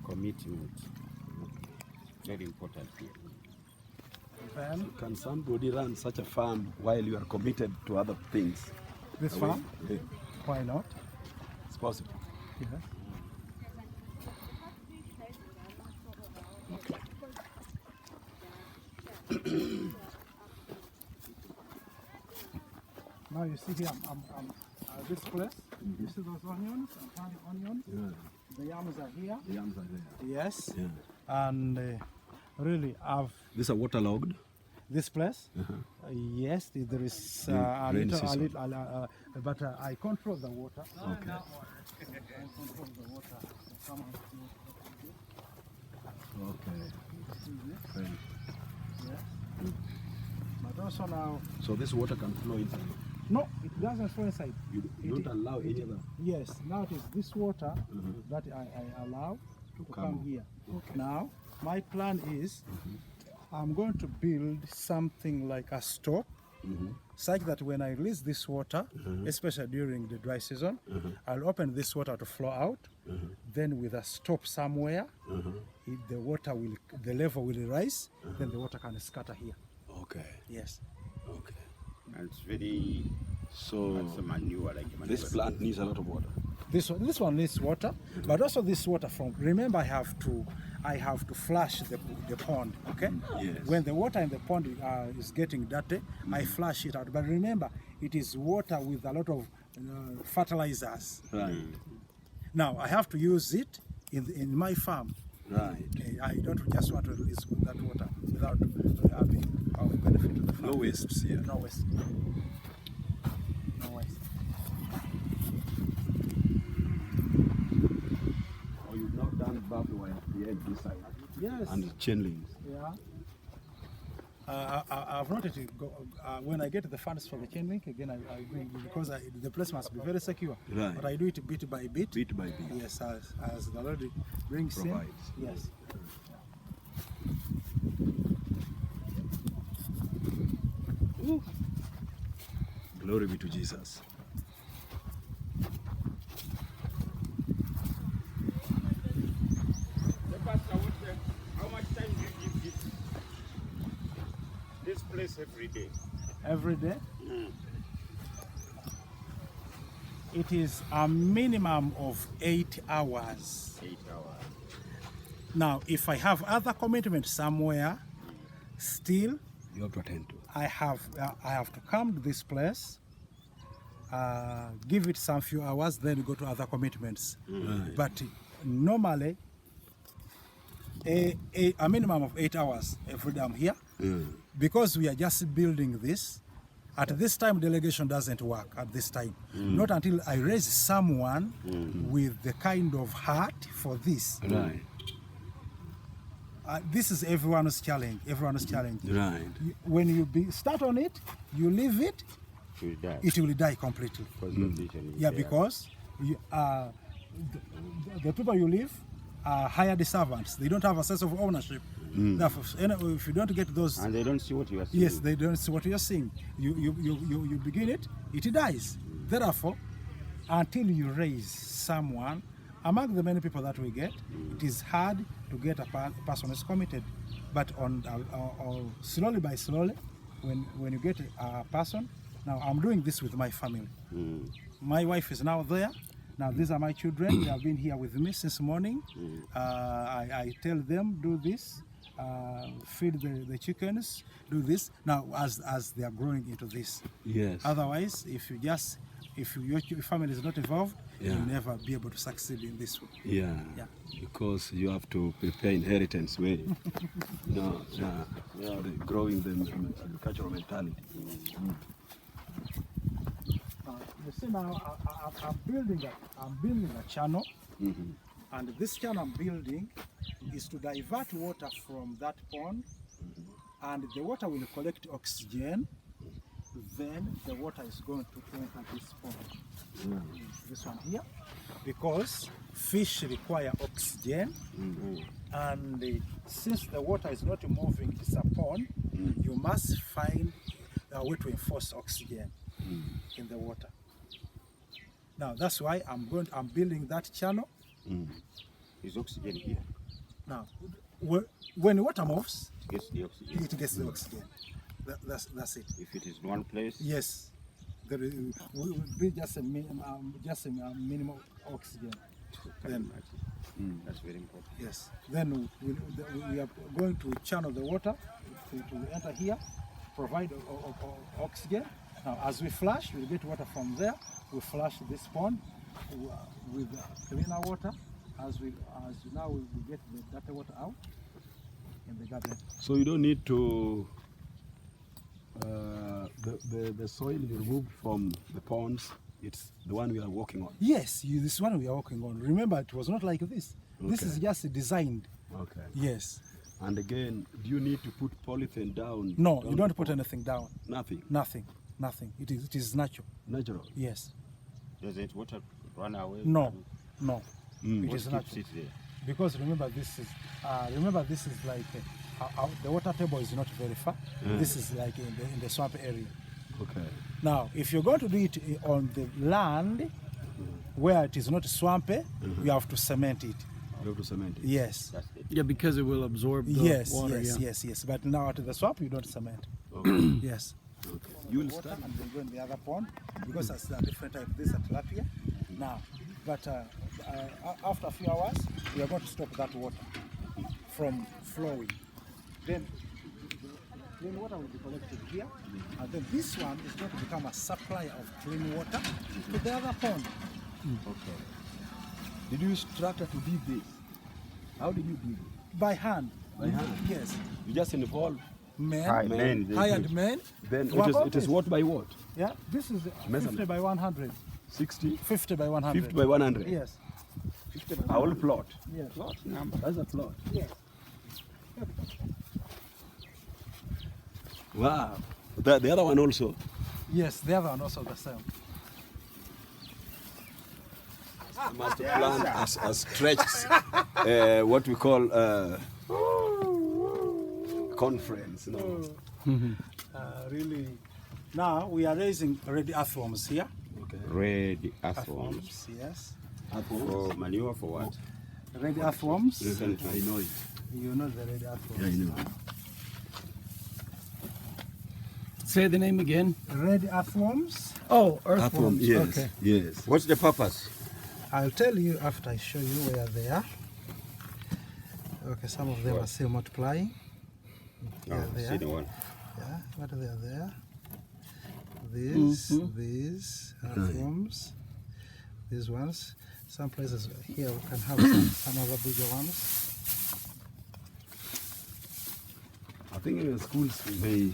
commitment. Very important here. Then Can somebody run such a farm while you are committed to other things? this Away? farm, Yeah, why not? it's possible. Yeah. Now you see here, I'm this place. You see those onions? I'm planting onions. Yeah. The yams are here. The yams are there. Yes. Yeah. And really, I've These are waterlogged. this place. Yes, there is a rain little, season. but I control the water. Okay. I control the water. Come on. Okay. See this? Right. Yes. But also now, So this water can flow inside. no, it doesn't flow inside. You don't allow any other. Yes, now it is this water that I allow to come here. Now, my plan is I'm going to build something like a stop, such that when I release this water, especially during the dry season, I'll open this water to flow out. Then with a stop somewhere, the level will rise. Then the water can scatter here. Okay. Yes. Okay. And it's very So it's a manure like manure. this plant needs a lot of water. This one needs water, but also this water from. Remember, I have to flush the pond. Okay. Yes. When the water in the pond is getting dirty, I flush it out. But remember, it is water with a lot of fertilizers. Right. Now I have to use it in my farm. Right. I don't just want to release that water without having of benefit to the farm. No wastes here. No waste. No waste. Or you've not done barbed wire at the end this side. Yes. And chain links. Yeah. I've wanted to go when I get the funds for the chain link again. I bring because the place must be very secure. Right. But I do it bit by bit. Bit by bit. Yes, as the Lord brings in. Provides. Yes. Glory be to Jesus. The pastor, how much time do you give this place every day? Every day. It is a minimum of 8 hours. 8 hours. Now, if I have other commitments somewhere, still You have to attend to. I have to come to this place, give it some few hours, then go to other commitments. Right. But normally, a minimum of 8 hours every day I'm here, because we are just building this. At this time, delegation doesn't work at this time. Not until I raise someone with the kind of heart for this. Right. This is everyone's challenge. Everyone's challenge. Right. When you start on it, you leave it, will die. it will die completely. Because the vision is Yeah, there. because the people you live are hired servants. They don't have a sense of ownership. Therefore, if you don't get those, And they don't see what you are seeing. yes, they don't see what you're seeing. You begin it, it dies. Therefore, until you raise someone, among the many people that we get, it is hard to get a person who's committed. But slowly by slowly, when you get a person, now I'm doing this with my family. My wife is now there. Now these are my children. They have been here with me since morning. I tell them, do this, feed the chickens, do this. Now as they are growing into this. Yes. Otherwise, if your family is not involved, Yeah. you'll never be able to succeed in this way. Yeah. Yeah. Because you have to prepare inheritance way. Growing the cultural mentality. You see now, I'm building a channel, and this channel I'm building is to divert water from that pond, and the water will collect oxygen. Then the water is going to enter this pond, this one here, because fish require oxygen, and since the water is not moving, it's a pond, you must find a way to enforce oxygen in the water. Now that's why I'm building that channel. Is oxygen here? Now, when the water moves, It gets the oxygen. it gets the oxygen. That's it. If it is in one place, Yes, there will be just a minimal oxygen. Then, that's very important. yes. Then we are going to channel the water to enter here, provide oxygen. Now, as we flush, we get water from there. We flush this pond with cleaner water. Now we get the dirty water out in the garden. So you don't need to the soil you removed from the ponds. It's the one we are working on. Yes, this one we are working on. Remember, it was not like this. This Okay. is just designed. Okay. Yes. And again, do you need to put polythene down? No, down you don't the put pond? anything down. Nothing. Nothing. It is natural. Natural. Yes. Does it water run away? No. It What is keeps natural. it there? Because remember, this is like the water table is not very far. This is like in the swamp area. Okay. Now, if you're going to do it on the land where it is not swampy, you have to cement it. You have to cement it. Yes. That's it. Yeah, because it will absorb the Yes. water. Yes. But now at the swamp, you don't cement. Okay. Yes. Okay. You will Water start. and then go in the other pond because it's a different type. This is a tilapia. Now, but after a few hours, we are going to stop that water from flowing. Then water will be collected here, and then this one is going to become a supplier of clean water to the other pond. Okay. Did you use tractor to dig this? How did you dig it? By hand. By hand? Yes. You just involve. Hired men, they Hired do. men. Then Work on it is this. what by what? Yeah. This is 50 Measurement. by 100. 60? 50 by 100. 50 by 100? Yes. 50 by a whole plot. Yes. That's a plot. Yes. Wow. The other one also. Yes, the other one also the same. You must plan a stretch, what we call conference. No? Really. Now we are raising red earthworms here. Okay. Red earthworms. Yes. For manure, for what? Red earthworms. I know it. You know the red earthworms. Yeah, I know. Say the name again. Red earthworms. Oh, Earthworm, earthworms. yes. Okay. Yes. What's the purpose? I'll tell you after I show you where they are. Okay, some of them are still multiplying. Yeah, Oh, they see are. the one. Yeah, what are they there? These earthworms. These ones. Some places here we can have some other bigger ones. I think in the schools may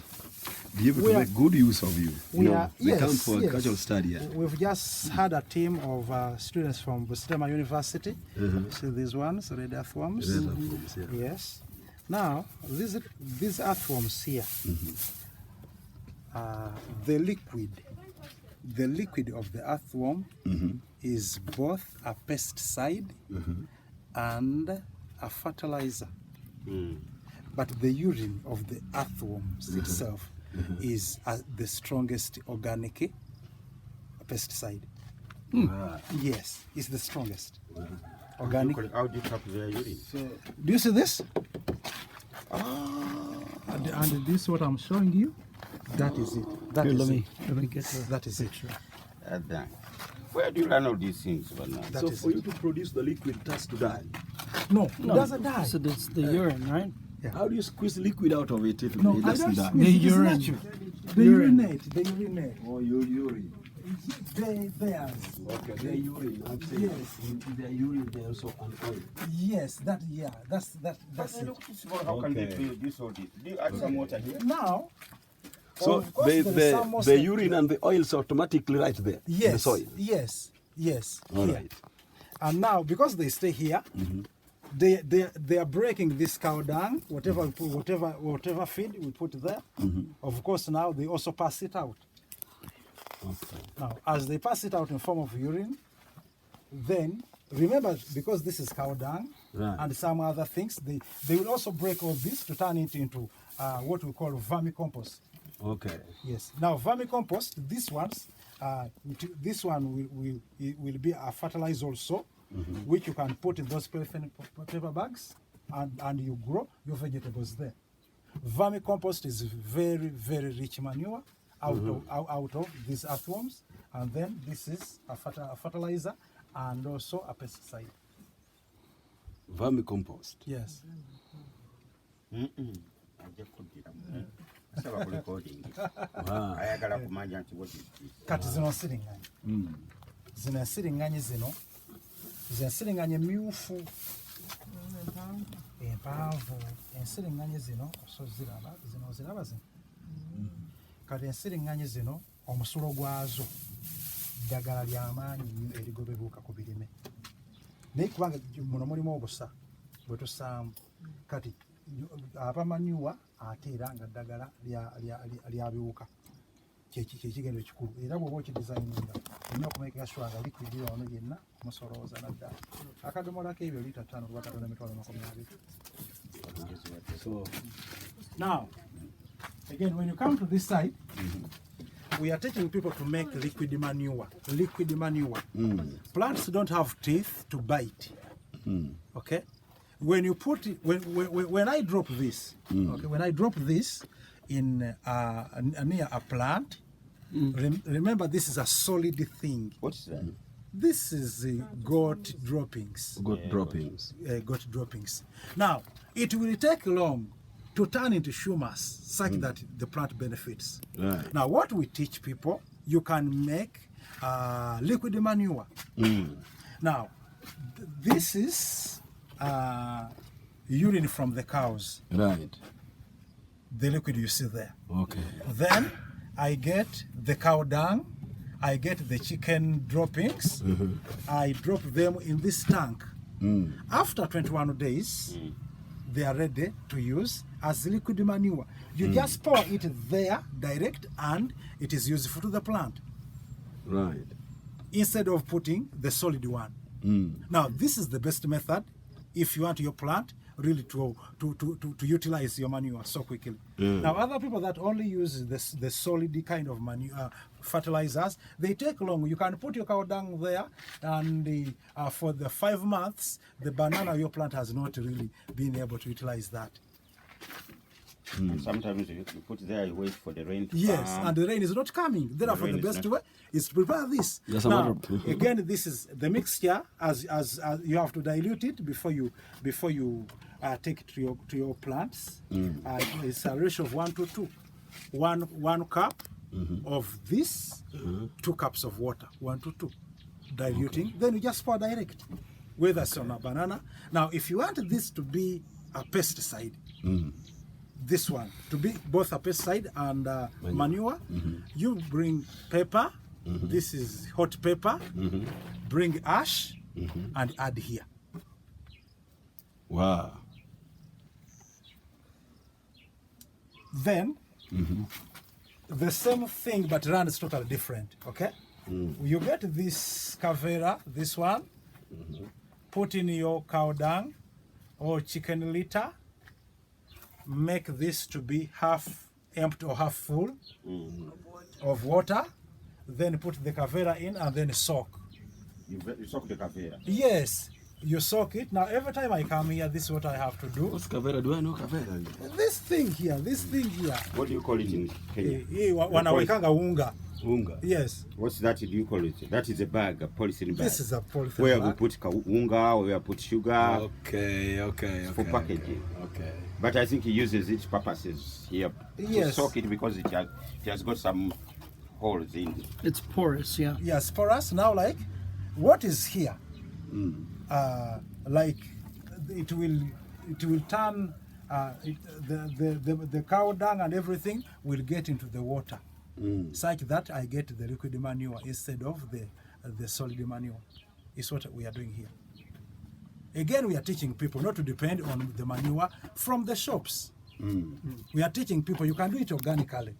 be able We to are- make good use of you. we are- they come yes, for yes. agricultural study. Yeah. We've just had a team of students from Busoga University. See these ones, red earthworms. Red earthworms, yeah. Yes. Now, these earthworms here, the liquid the liquid of the earthworm is both a pesticide and a fertilizer. But the urine of the earthworms itself is the strongest organic pesticide. Yes, it's the strongest. Organic. How do you tap their urine? So, do you see this? And this what I'm showing you, that is it. That is it. Let me get That is it. Where do you learn all these things, Bernard? That So is for it. you to produce the liquid, it has to die. No, it doesn't die. So it's the urine, right? How do you squeeze liquid out of it if No, it I doesn't don't die? squeeze. The It is urine. natural. They urinate. They urinate. Oh, urine. Theirs. Okay, their urine. I'm saying Yes. in their urine, they also an oil. Yes, that's it. How can they Okay. produce all this? Do you add some water here? Now, So of course, there is some more the step- urine and the oil is automatically right there in the yes, soil. yes, All here. right. And now, because they stay here, they are breaking this cow dung, whatever we put, whatever feed we put there. Of course, now they also pass it out. Now, as they pass it out in form of urine, then remember, because this is cow dung Right. and some other things, they will also break all this to turn it into what we call vermicompost. Okay. Yes. Now, vermicompost, this one will be a fertilizer also, which you can put in those paper bags, and you grow your vegetables there. Vermicompost is very, very rich manure out of these earthworms, and then this is a fertilizer and also a pesticide. Vermicompost. Yes. Asaba ku recording. Wow. Ayagala kumanya nti what is this? Kati zino nsiriŋŋanyi. Zino ensiriŋŋanyi myufu. Empanvu. Ensiriŋŋanyi zino ziraba zino. Kati ensiriŋŋanyi zino omusulo gwazo ddagala ly'amaanyi nnyo erigobebwuka ku birime. Naye kubanga muno mulimu obusa bwe tussaamu. Kati abamanyuwa ate era nga ddagala lya biwuka kyekigendo ekikulu, era bw'oba okidizayininga olina okumakinga sure nga likwidi ono yenna musolooza naddala. Akadomola k'ebyo lita 5 kuba katonda emitwalo 20. So, Now, again, when you come to this side, we are teaching people to make liquid manure. Liquid manure. Plants don't have teeth to bite. Okay? When you put it, when I drop this, okay, when I drop this in near a plant, remember this is a solid thing. What's that? This is goat droppings. good droppings. Goat droppings. Now, it will take long to turn into humus such that the plant benefits. Right. Now, what we teach people, you can make liquid manure. Now, this is urine from the cows, Right. the liquid you see there. Okay. Then I get the cow dung, I get the chicken droppings, I drop them in this tank. After 21 days, they are ready to use as liquid manure. You just pour it there direct and it is useful to the plant Right. instead of putting the solid one. Now, this is the best method if you want your plant really to utilize your manure so quickly. Now, other people that only use the solid kind of manure, fertilizers, they take long. You can put your cow dung there, and for the 5 months, the banana your plant has not really been able to utilize that. And sometimes you put there, you wait for the rain to Yes, come. and the rain is not coming. Therefore, rain the is best not- way is to prepare this. That's a Now, matter of- again, this is the mixture. As you have to dilute it before you take it to your plants. It's a ratio of 1:2. One cup of this, 2 cups of water. 1:2, diluting. Then you just pour direct, whether it's on a banana. Now, if you want this to be a pesticide. This one to be both a pesticide and manure, you bring pepper. This is hot pepper. Bring ash and add here. Wow. Then the same thing, but run is totally different. Okay, you get this cavera, this one, put in your cow dung or chicken litter, make this to be half empty or half full of water, then put the cavera in and then soak. You soak the cavera. Yes, you soak it. Now every time I come here, this is what I have to do. What's Kavera? Do I know Kavera? This thing here, this thing here. What do you call it in Kenya? Wanawekanga unga. Unga. Yes. What's that? Do you call it? That is a bag, a polythene bag. This is a polythene where bag. we put unga, where we put sugar Okay. for packaging. Okay. But I think he uses its purposes here to Yes. soak it because it has got some holes in it. It's porous, yeah. Yes, for us now, like what is here, like it will turn the cow dung and everything will get into the water, such that I get the liquid manure instead of the solid manure. Is what we are doing here. Again, we are teaching people not to depend on the manure from the shops. We are teaching people you can do it organically.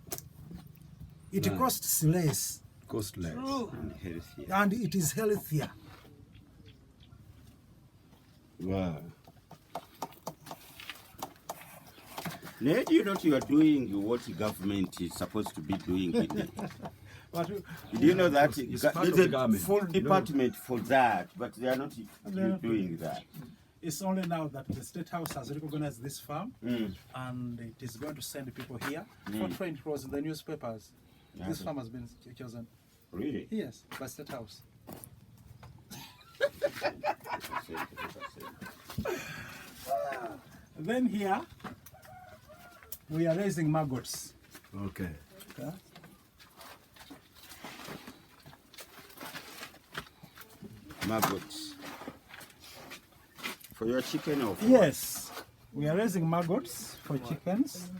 It costs less Costless. And healthy. and it is healthier. Wow. Ned, you know you are doing what the government is supposed to be doing. But Do you know that It's there's part of the a government. full department for that, but they are not doing that. it's only now that the State House has recognized this farm and it is going to send people here. Fortran, it was in the newspapers. This farm has been chosen. Really? Yes, by State House. Then here, we are raising maggots. Okay. Okay? Maggots. For your chicken or for Yes, we are raising maggots for chickens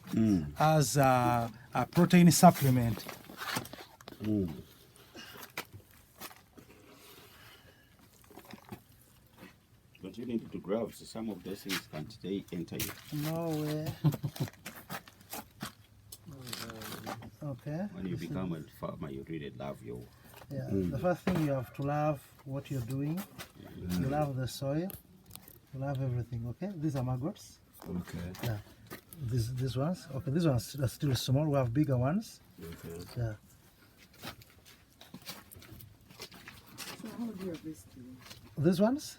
as a protein supplement. Don't you need to gloves? Some of those things can't they enter you. No way. Okay. When you become a farmer, you really love your. Yeah. The first thing you have to love what you're doing. You love the soil. You love everything. Okay. These are maggots. Okay. Yeah. These ones. Okay. These ones are still small. We have bigger ones. Okay. Yeah. So how do you harvest them? These ones.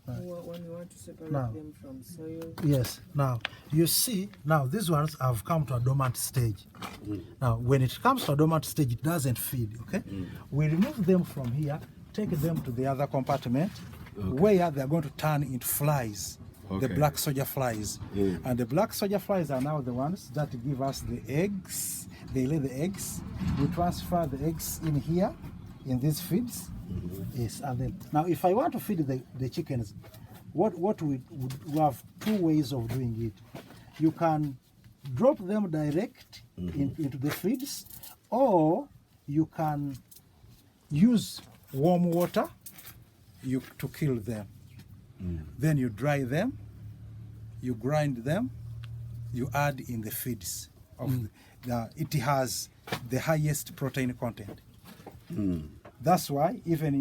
When you want to separate Now. them from soil? Yes. Now you see. Now these ones have come to a dormant stage. Now when it comes to a dormant stage, it doesn't feed. Okay. We remove them from here, take them to the other compartment, where they are going to turn into flies. The Okay. black soldier flies. And the black soldier flies are now the ones that give us the eggs. They lay the eggs. We transfer the eggs in here, in these feeds. Yes, and then now if I want to feed the chickens, what we have two ways of doing it. You can drop them direct into the feeds, or you can use warm water to kill them. Then you dry them, you grind them, you add in the feeds. It has the highest protein content. That's why even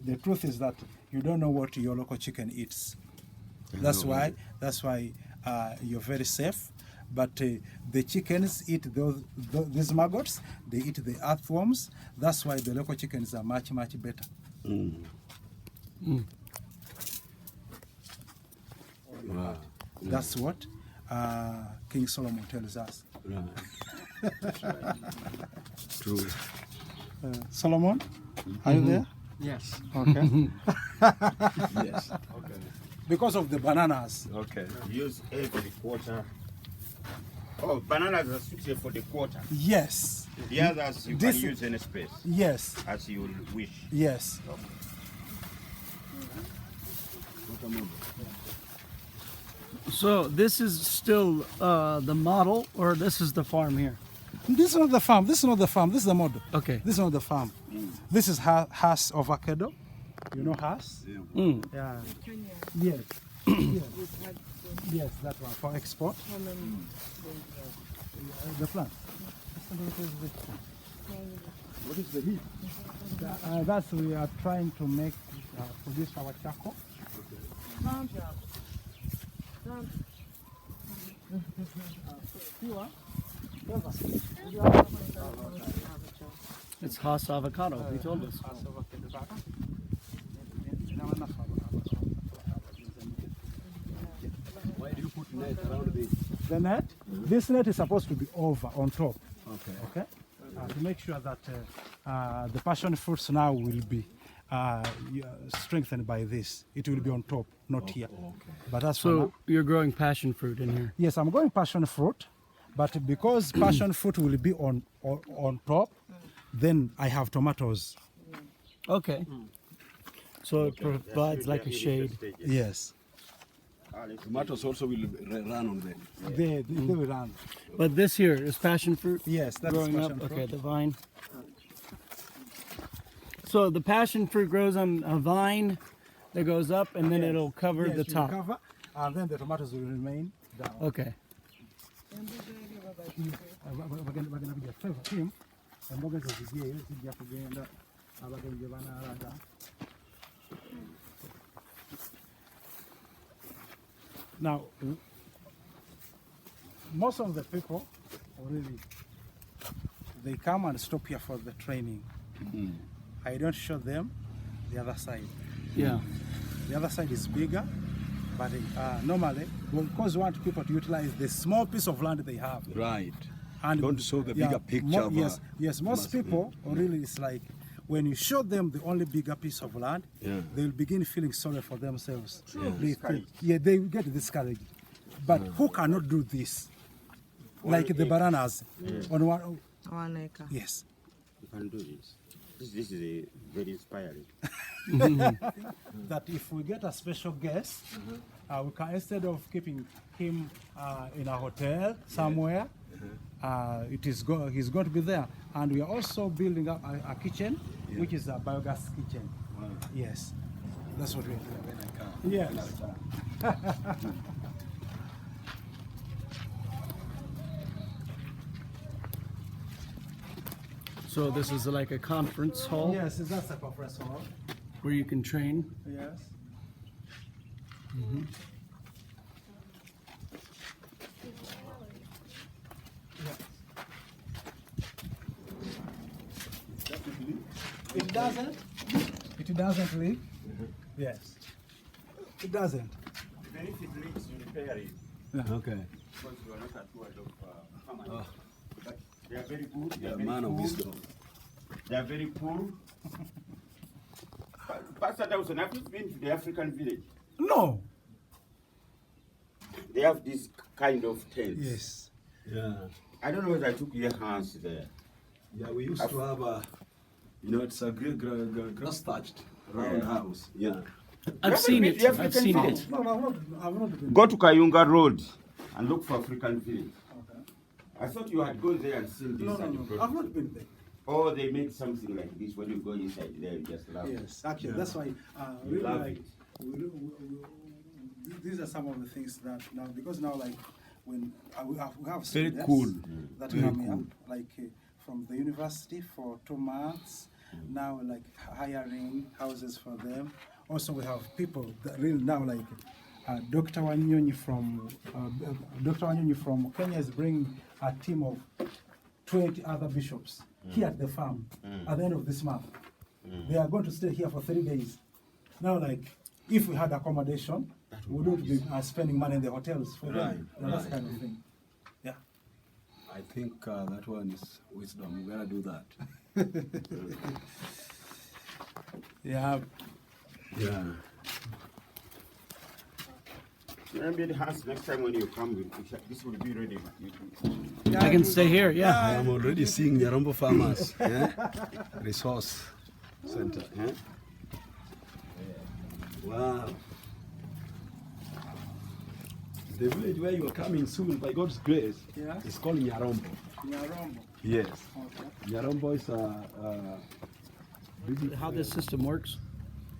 the truth is that you don't know what your local chicken eats. That's why you're very safe. But the chickens eat these maggots. They eat the earthworms. That's why the local chickens are much better. Wow. That's what King Solomon tells us. True. Solomon, are you there? Yes. Okay. Yes. Okay. Because of the bananas. Okay. Use every quarter. Oh, bananas are suited for the quarter. Yes. The others you This- can use any space Yes. as you wish. Yes. So this is still the model, or this is the farm here? This is not the farm. This is not the farm. This is the model. Okay. This is not the farm. This is Hass avocado. You know Hass? Mm. Yeah. Kenya, Yes. yes. we've had Yes, that one for export. how many don't you have? The plant. What is the heat? That's we are trying to make produce our charcoal. It's Haas avocado. He told us. Why do you put net around this? The net, this net is supposed to be over on top. Okay. Okay, to make sure that the passion fruits now will be strengthened by this. It will be on top, not here. Okay. But that's for So now. you're growing passion fruit in here. Yes, I'm going passion fruit, but because passion fruit will be on top, then I have tomatoes. Okay. So it provides like a shade. Yes, Tomatoes also will run on them. they will run. But this here is passion fruit. Yes, that's Growing up. passion fruit. Okay, the vine. So the passion fruit grows on a vine that goes up, and then Yes. it'll cover Yes, the it will top. cover, and then the tomatoes will remain down. Okay. bagenda kujja favor team emboga zo zigeyo zijja kugenda abagenyi gye banaalaga. Now, most of the people really they come and stop here for the training. I don't show them the other side. Yeah. The other side is bigger, but normally, because we want people to utilize the small piece of land they have. Right. And Don't show the bigger picture of yes, yes. Most massive. people really it's like when you show them the only bigger piece of land, Yeah. they'll begin feeling sorry for themselves. Yeah. They think, they get discouraged. But who cannot do this? Like the bananas on one. 1 acre. Yes. You can do this. This is very inspiring. That if we get a special guest, we can, instead of keeping him in a hotel somewhere, he's going to be there. And we are also building up a kitchen, which is a biogas kitchen. Wow. Yes, that's what we are doing. When I Yes. So this is like a conference hall Yes, that's a conference hall. where you can train. Yes. It doesn't. It doesn't leak. Yes. It doesn't. Even if it leaks, you repair it. Okay. Because you are not a steward of farmers. But they are very good. They Yeah, are very man of cool. wisdom. They are very poor. Pastor Dawson, have you been to the African village? No. They have this kind of tents. Yes. Yeah. I don't know whether I took your hands there. Yeah, we used to have a, it's a grass thatched round house. Yeah. I've seen it. I've seen it. No, I've not been. Go to Kayunga Road and look for African village. Okay. I thought you had gone there and seen this. No, and you no. brought I've it. not been there. Or they make something like this when you go inside there, you just love it. Yes, actually, that's why We really love like it. these are some of the things that now because now like when we have Very students cool. that Very come here cool. like from the university for 2 months now like hiring houses for them. Also we have people that really now like Dr. Wanyonyi from Kenya is bringing a team of 20 other bishops here at the farm at the end of this month. They are going to stay here for 3 days. Now, like, if we had accommodation, we wouldn't be spending money in the hotels for them. Right, That's kind of thing. Yeah. I think that one is wisdom. We gotta do that. Yeah. Yeah. Remember the house next time when you come, this will be ready. I can stay here. Yeah. I am already seeing Nyarombo Farmers Resource Center. Wow. The village where you are coming soon, by God's grace, Yeah. is called Nyarombo. Nyarombo. Yes. Okay. Nyarombo is How this system works?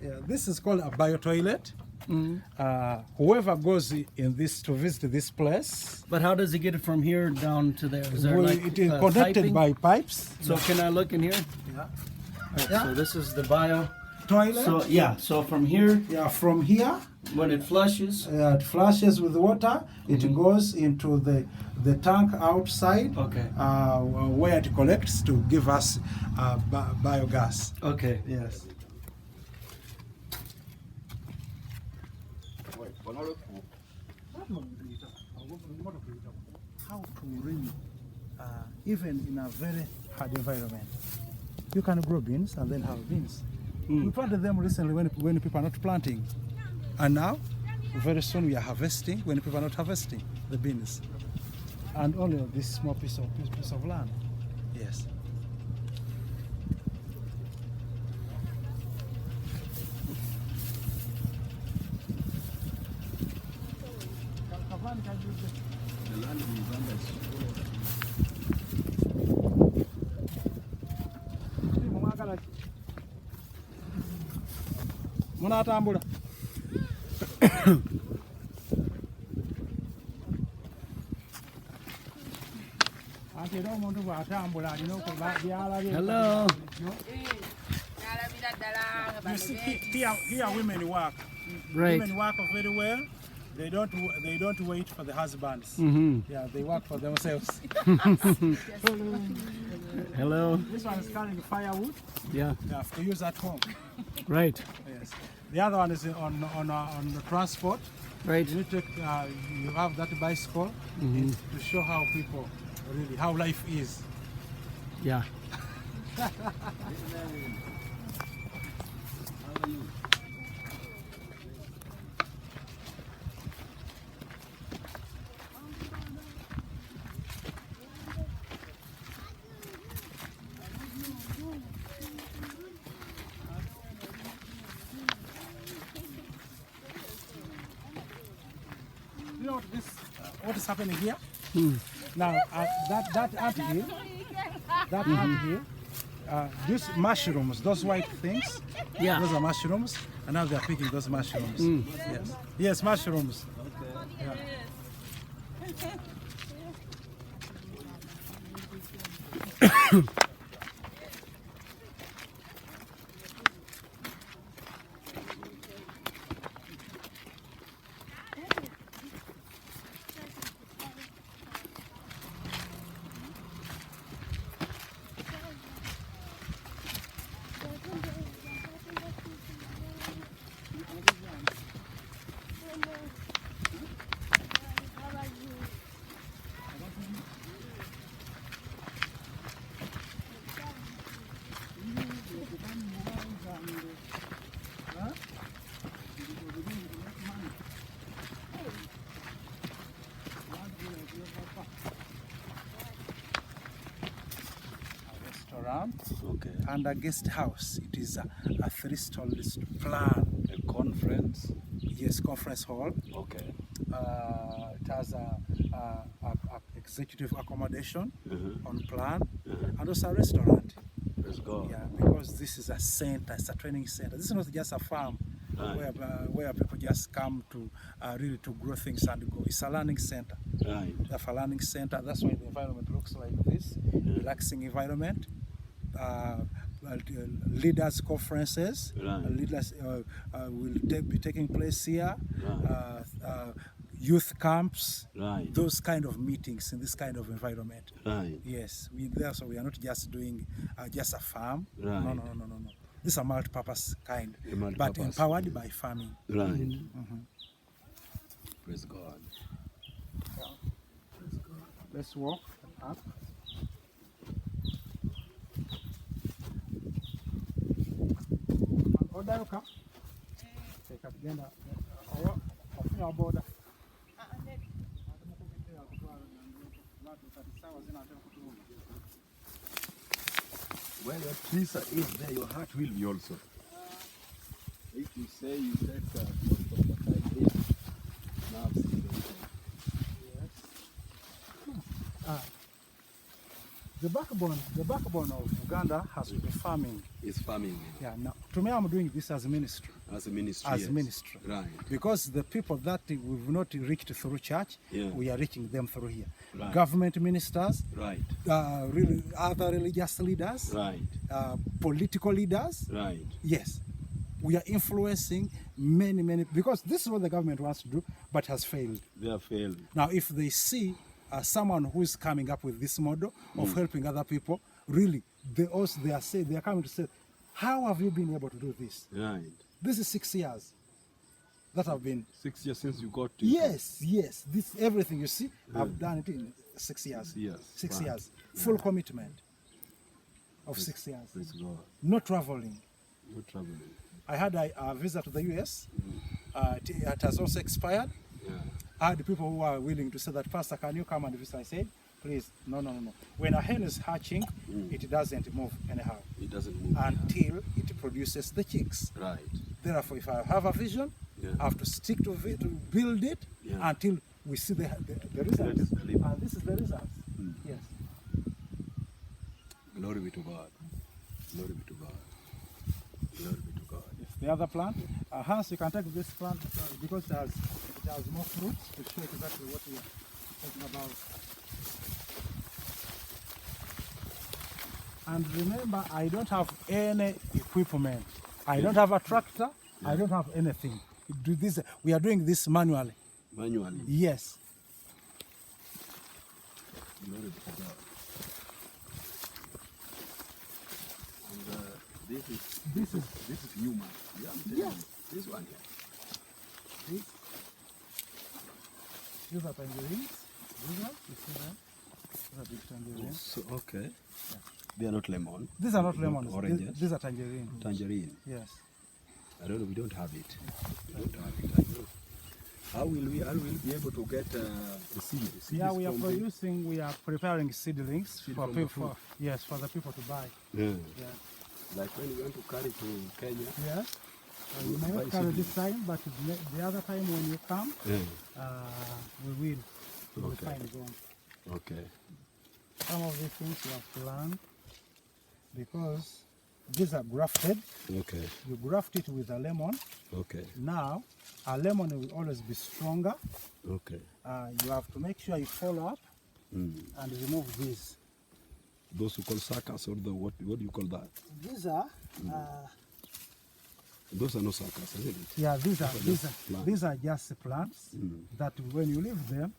Yeah, this is called a bio toilet. Whoever goes in this to visit this place, But how does he get it from here down to there? Is there like it is connected piping? by pipes. So can I look in here? Yeah. Alright, Yeah. So this is the bio. Toilet. So yeah. So from here, Yeah, from here, when it flushes. it flushes with water. It goes into the tank outside, Okay. where it collects to give us biogas. Okay. Yes. How to really, even in a very hard environment, you can grow beans and then have beans. We planted them recently when people are not planting, and now very soon we are harvesting when people are not harvesting the beans, and only on this small piece of land. Yes. The land in Uganda is Munatambula. Hello. You see, here women work. Right. Women work very well. They don't wait for the husbands. Yeah, they work for themselves. Hello. This one is carrying firewood. Yeah. They have to use at home. Right. Yes. The other one is on the transport. Right. You have that bicycle to show how people really how life is. Yeah. You know what is happening here? Now that anthill, these mushrooms, those white things, Yeah. those are mushrooms, and now they are picking those mushrooms. Yes, yes, mushrooms. Yeah. Restaurant okay. and a guest house. It is a 3-story plan. A conference. Yes, conference hall. Okay. It has a executive accommodation on plan, and also a restaurant. Let's go. Yeah, because this is a center, it's a training center. This is not just a farm Right. where people just come to really to grow things and go. It's a learning center. Right. It's a learning center. That's why the environment looks like this, relaxing environment. Leaders conferences, Right. leaders will be taking place here. Right. Youth camps, Right. those kind of meetings in this kind of environment. Right. Yes, so we are not just doing just a farm. Right. No. This is a multi-purpose kind, A multi-purpose. but empowered by farming. Right. Praise God. Let's walk up. Odayoka. Take up again. Our border. When your peace is there, your heart will be also. If you say you take most of the time here, now see the The backbone of Uganda has to be farming. Is farming Yeah. Now, to me, I'm doing this as a ministry. as a ministry. As yes. ministry. Right. Because the people that we've not reached through church, Yeah. we are reaching them through here. Right. Government ministers, Right. really other religious leaders, Right. political leaders. Right. Yes, we are influencing many, because this is what the government wants to do, but has failed. They have failed. Now, if they see someone who is coming up with this model of helping other people, really, they are coming to say, how have you been able to do this? Right. This is 6 years that I've been. 6 years since you got to. Yes. This everything you see, I've done it in 6 years. Yes. 6 Right. years, full commitment of 6 years. Praise God. No traveling. No traveling. I had a visa to the US. It has also expired. Yeah. I had people who are willing to say that, Pastor, can you come and visit? I said, please, no. When a hen is hatching, it doesn't move anyhow It doesn't move. until it produces the chicks. Right. Therefore, if I have a vision, Yeah. I have to stick to it, to build it Yeah. until we see the results. That is the limit. And this is the results. Yes. Glory be to God. Glory be to God. Glory be to God. Yes. The other plant, Hans, you can take this plant because it has more fruits to show exactly what we are talking about. And remember, I don't have any equipment. I don't have a tractor. I don't have anything. We are doing this manually. Manually. Yes. Glory be to God. And this is human. Yeah, I'm telling Yes. you. This one here. These are tangerines. These ones, you see them? These are big tangerines. So, okay. They are not lemon. These are not lemons. Oranges. These are tangerine. Tangerine. Yes. I don't know. We don't have it. We don't have it. I know. How will we be able to get the seed? Yeah, we are producing. We are preparing seedlings Seed for from the people. Yes, for the people to buy. Yeah. Yeah. Like when you want to carry to Kenya. Yes. You may buy not carry this seedlings. time, but the other time when you come, Yeah. we will. We will Okay. find them. Okay. Some of these things you have to learn because these are grafted. Okay. You graft it with a lemon. Okay. Now, a lemon will always be stronger. Okay. You have to make sure you follow up and remove these. Those who call suckers or the what do you call that? These are, Those are no suckers, isn't it? yeah, these are plants. these are just plants that when you leave them,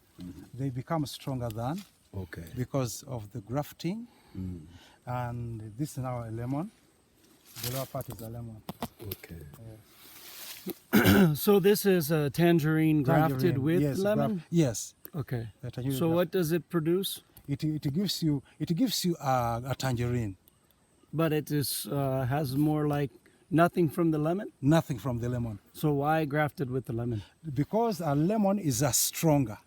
they become stronger than Okay. because of the grafting. And this is now a lemon. The lower part is a lemon. Okay. So this is a tangerine grafted Tangerine, with yes, lemon? yes. Okay. The tangerine So what does it produce? It gives you a tangerine. But it is has more like nothing from the lemon? Nothing from the lemon. So why grafted with the lemon? Because a lemon is a stronger,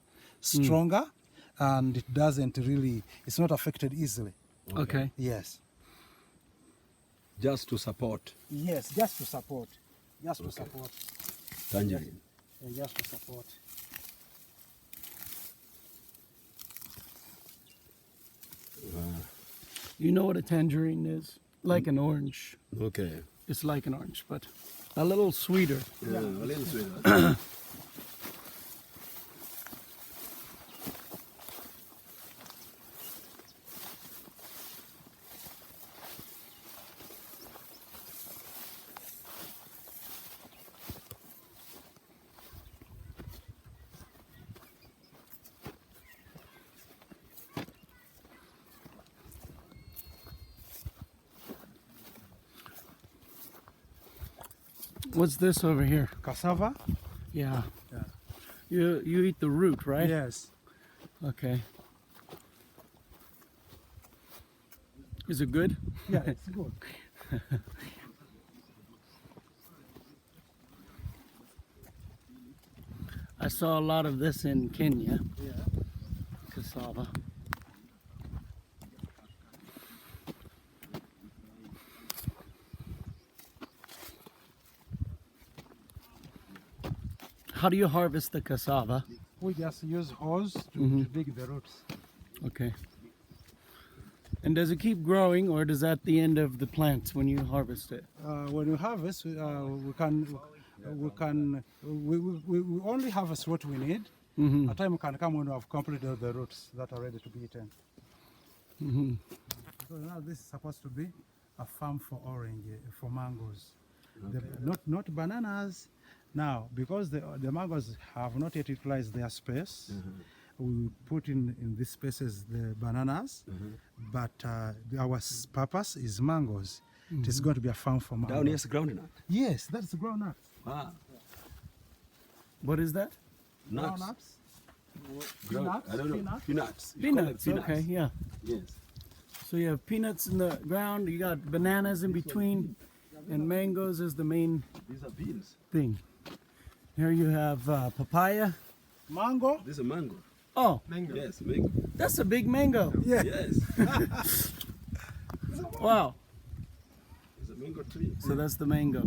and it doesn't really, it's not affected easily. Okay. Yes. Just to support Yes, just to support. Just to support. tangerine. Just to support. You know what a tangerine is? Like an orange. Okay. It's like an orange, but a little sweeter. Yeah, a little sweeter. What's this over here? Cassava? Yeah. Yeah. You eat the root, right? Yes. Okay. Is it good? Yeah, it's good. I saw a lot of this in Kenya, Yeah. cassava. How do you harvest the cassava? We just use hose to dig the roots. Okay. And does it keep growing, or does that the end of the plant when you harvest it? When we harvest, we only harvest what we need. A time can come when we have completed the roots that are ready to be eaten. So now this is supposed to be a farm for orange, for mangoes, not bananas. Now, because the mangoes have not yet utilized their space, we put in these spaces the bananas, but our purpose is mangoes. It is going to be a farm for mangoes. Down here's groundnut. Yes, that's the groundnut. Ah, What is that? nuts. Groundnuts. Peanuts. I don't know. Peanuts. Peanuts. You call it Peanuts. Okay, yeah. Yes. So you have peanuts in the ground. You got bananas in between, and mangoes is the main These are beans. thing. Here you have papaya. Mango. This is a mango. Oh, Yes, mango. that's a big mango. Yeah. Yes. Wow. It's a mango tree. So that's the mango.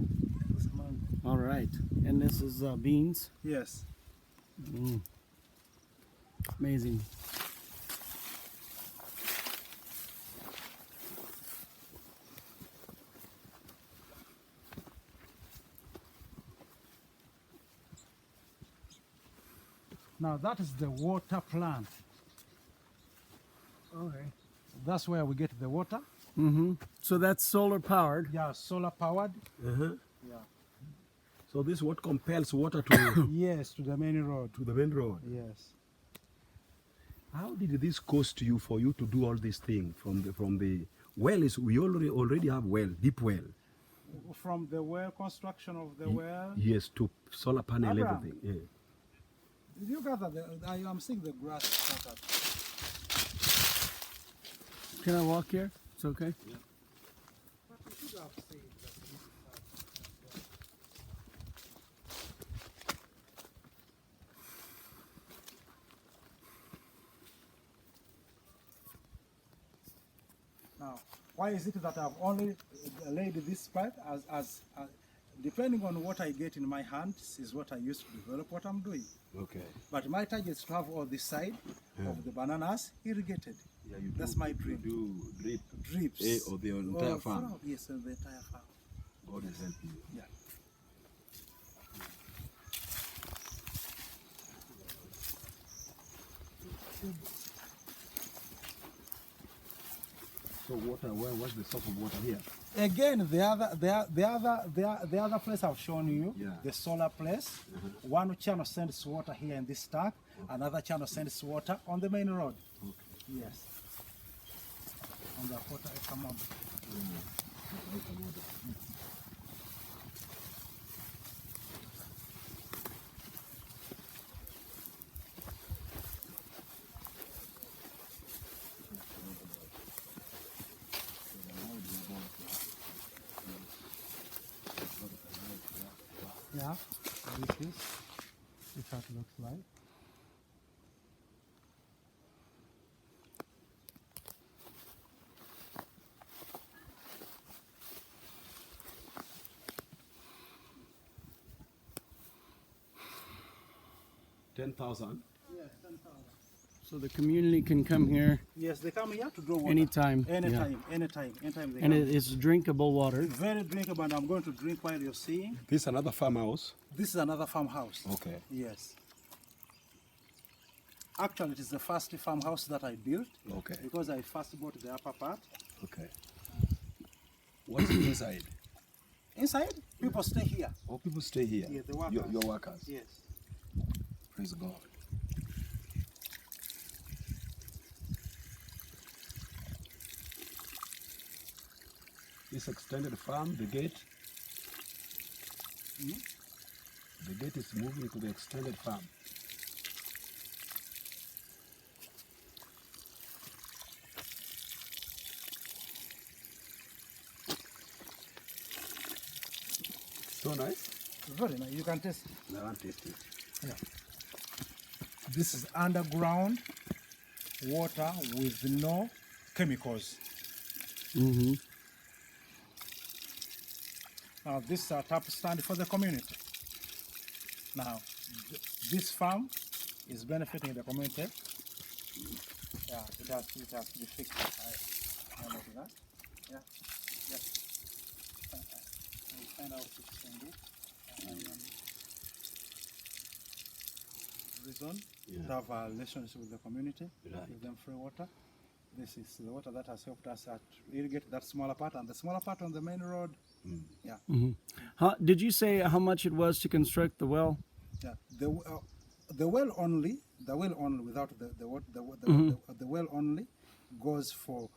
All right. And this is beans. Yes. Amazing. Now that is the water plant. Okay. That's where we get the water. So that's solar powered. Yeah, solar powered. So this is what compels water to Yes, to the main road. to the main road. Yes. How did this cost you for you to do all these things from the well? Is we already have well, deep well. From the well, construction of the well. Yes, to solar panel, Abraham. everything. Yeah. Did you gather I am seeing the grass scattered. Can I walk here? It's okay. Now, why is it that I've only laid this pipe as depending on what I get in my hands is what I use to develop what I'm doing. Okay. But my target is to have all this side of the bananas irrigated. Yeah, you That's do, my you dream. do drip. Drips. Of the entire farm. Yes, of the entire farm. God is helping you. Yeah. So water, what's the source of water here? Again, the other place I've shown you, Yeah. the solar place. One channel sends water here in this tank. Another channel sends water on the main road. Yes. On the water come up. Yeah, this is how it looks like. $10,000. So the community can come here Yes, they come here to draw water. anytime. Yeah. Anytime they And come. it's drinkable water. Very drinkable, and I'm going to drink while you're seeing. This is another farmhouse. This is another farmhouse. Okay. Yes. Actually, it is the first farmhouse that I built. Okay. Because I first bought the upper part. Okay. What's inside? Inside, people stay here. Oh, people stay here. Yeah, the workers. Your workers. Yes. Praise God. This extended farm, the gate. The gate is moving to the extended farm. So nice. Very nice. You can taste it. I want to taste it. Yeah. This is underground water with no chemicals. Now this is a tap stand for the community. Now this farm is benefiting the community. Yeah, it has to be fixed. like that. Yeah, yeah. I'll find out if it's can do. Reason to have a relationship with the community, Right. give them free water. This is the water that has helped us irrigate that smaller part, and the smaller part on the main road. Yeah, Did you say how much it was to construct the well? yeah. The well only without the well only goes for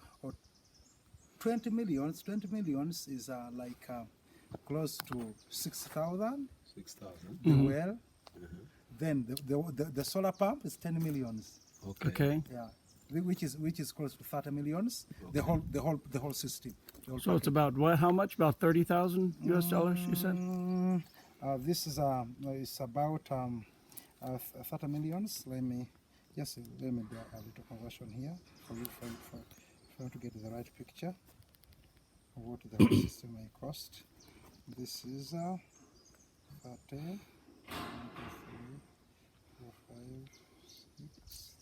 20 millions. 20 millions is like close to 6,000. 6,000. The well. Then the solar pump is 10 millions. Okay. Yeah, which is close to 30 millions. The whole system. The whole So it's about what? How much? About $30,000 US dollars, you said? This is it's about 30 millions. Let me do a little conversion here for you to get the right picture of what the whole system may cost. This is 30.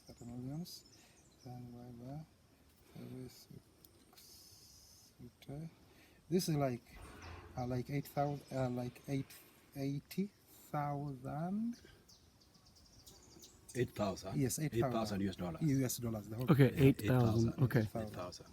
30 millions. Then this is like 8,000, like 80,000. 8,000. Yes, 8,000 US dollars. US dollars. The whole Okay, 8,000. Okay. 8,000.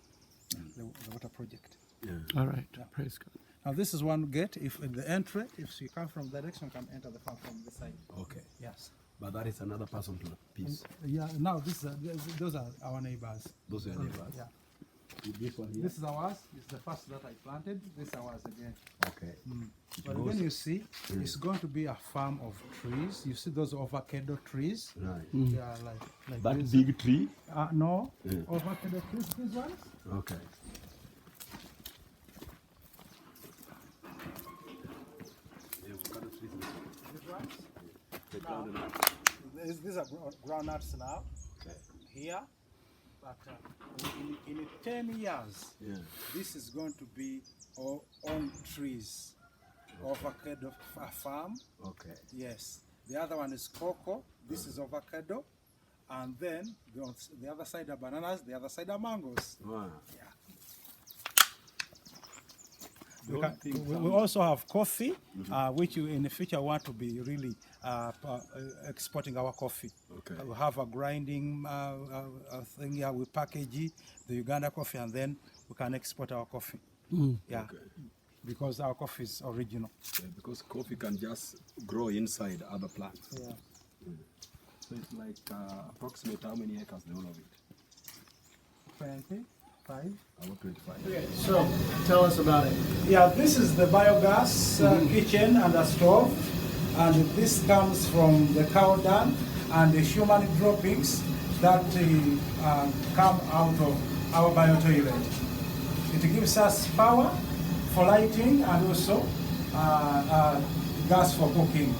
the water project. Yeah. All right. Praise God. Now this is one gate. If in the entry, if you come from direction, can enter the farm from this side. Okay. Yes. But that is another person to the piece. Yeah. Now those are our neighbors. Those are your neighbors. Yeah. This one here. This is ours. It's the first that I planted. This is ours again. Okay. But again, you see, it's going to be a farm of trees. You see those avocado trees? Right. They are like That this. big tree? No, Yeah. avocado trees. These ones. Okay. These ones. These are groundnuts now. Okay. Here, but in 10 years, Yeah. this is going to be our own trees. Avocado farm. Okay. Yes. The other one is cocoa. This is avocado. And then the other side are bananas, the other side are mangoes. Wow. Yeah. We also have coffee, which in the future want to be really exporting our coffee. Okay. We have a grinding thing here. We package the Uganda coffee, and then we can export our coffee. Yeah. Okay. Because our coffee is original. Yeah, because coffee can just grow inside other plants. Yeah. So it's like approximate how many acres, the whole of it? 25. About 25. So tell us about it. Yeah, this is the biogas kitchen and a stove, and this comes from the cow dung and the human droppings that come out of our biotoilet. It gives us power for lighting and also gas for cooking.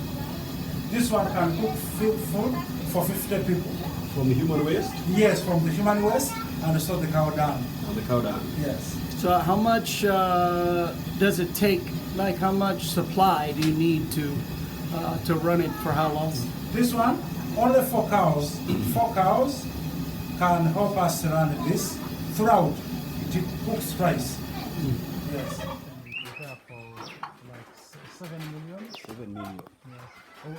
This one can cook food for 50 people. From human waste? Yes, from the human waste and also the cow dung. And the cow dung? Yes. So how much does it take? Like how much supply do you need to run it for how long? This one, only 4 cows. 4 cows can help us run this throughout. It cooks twice. Yes. Prepare for like 7 million. 7 million. Yes.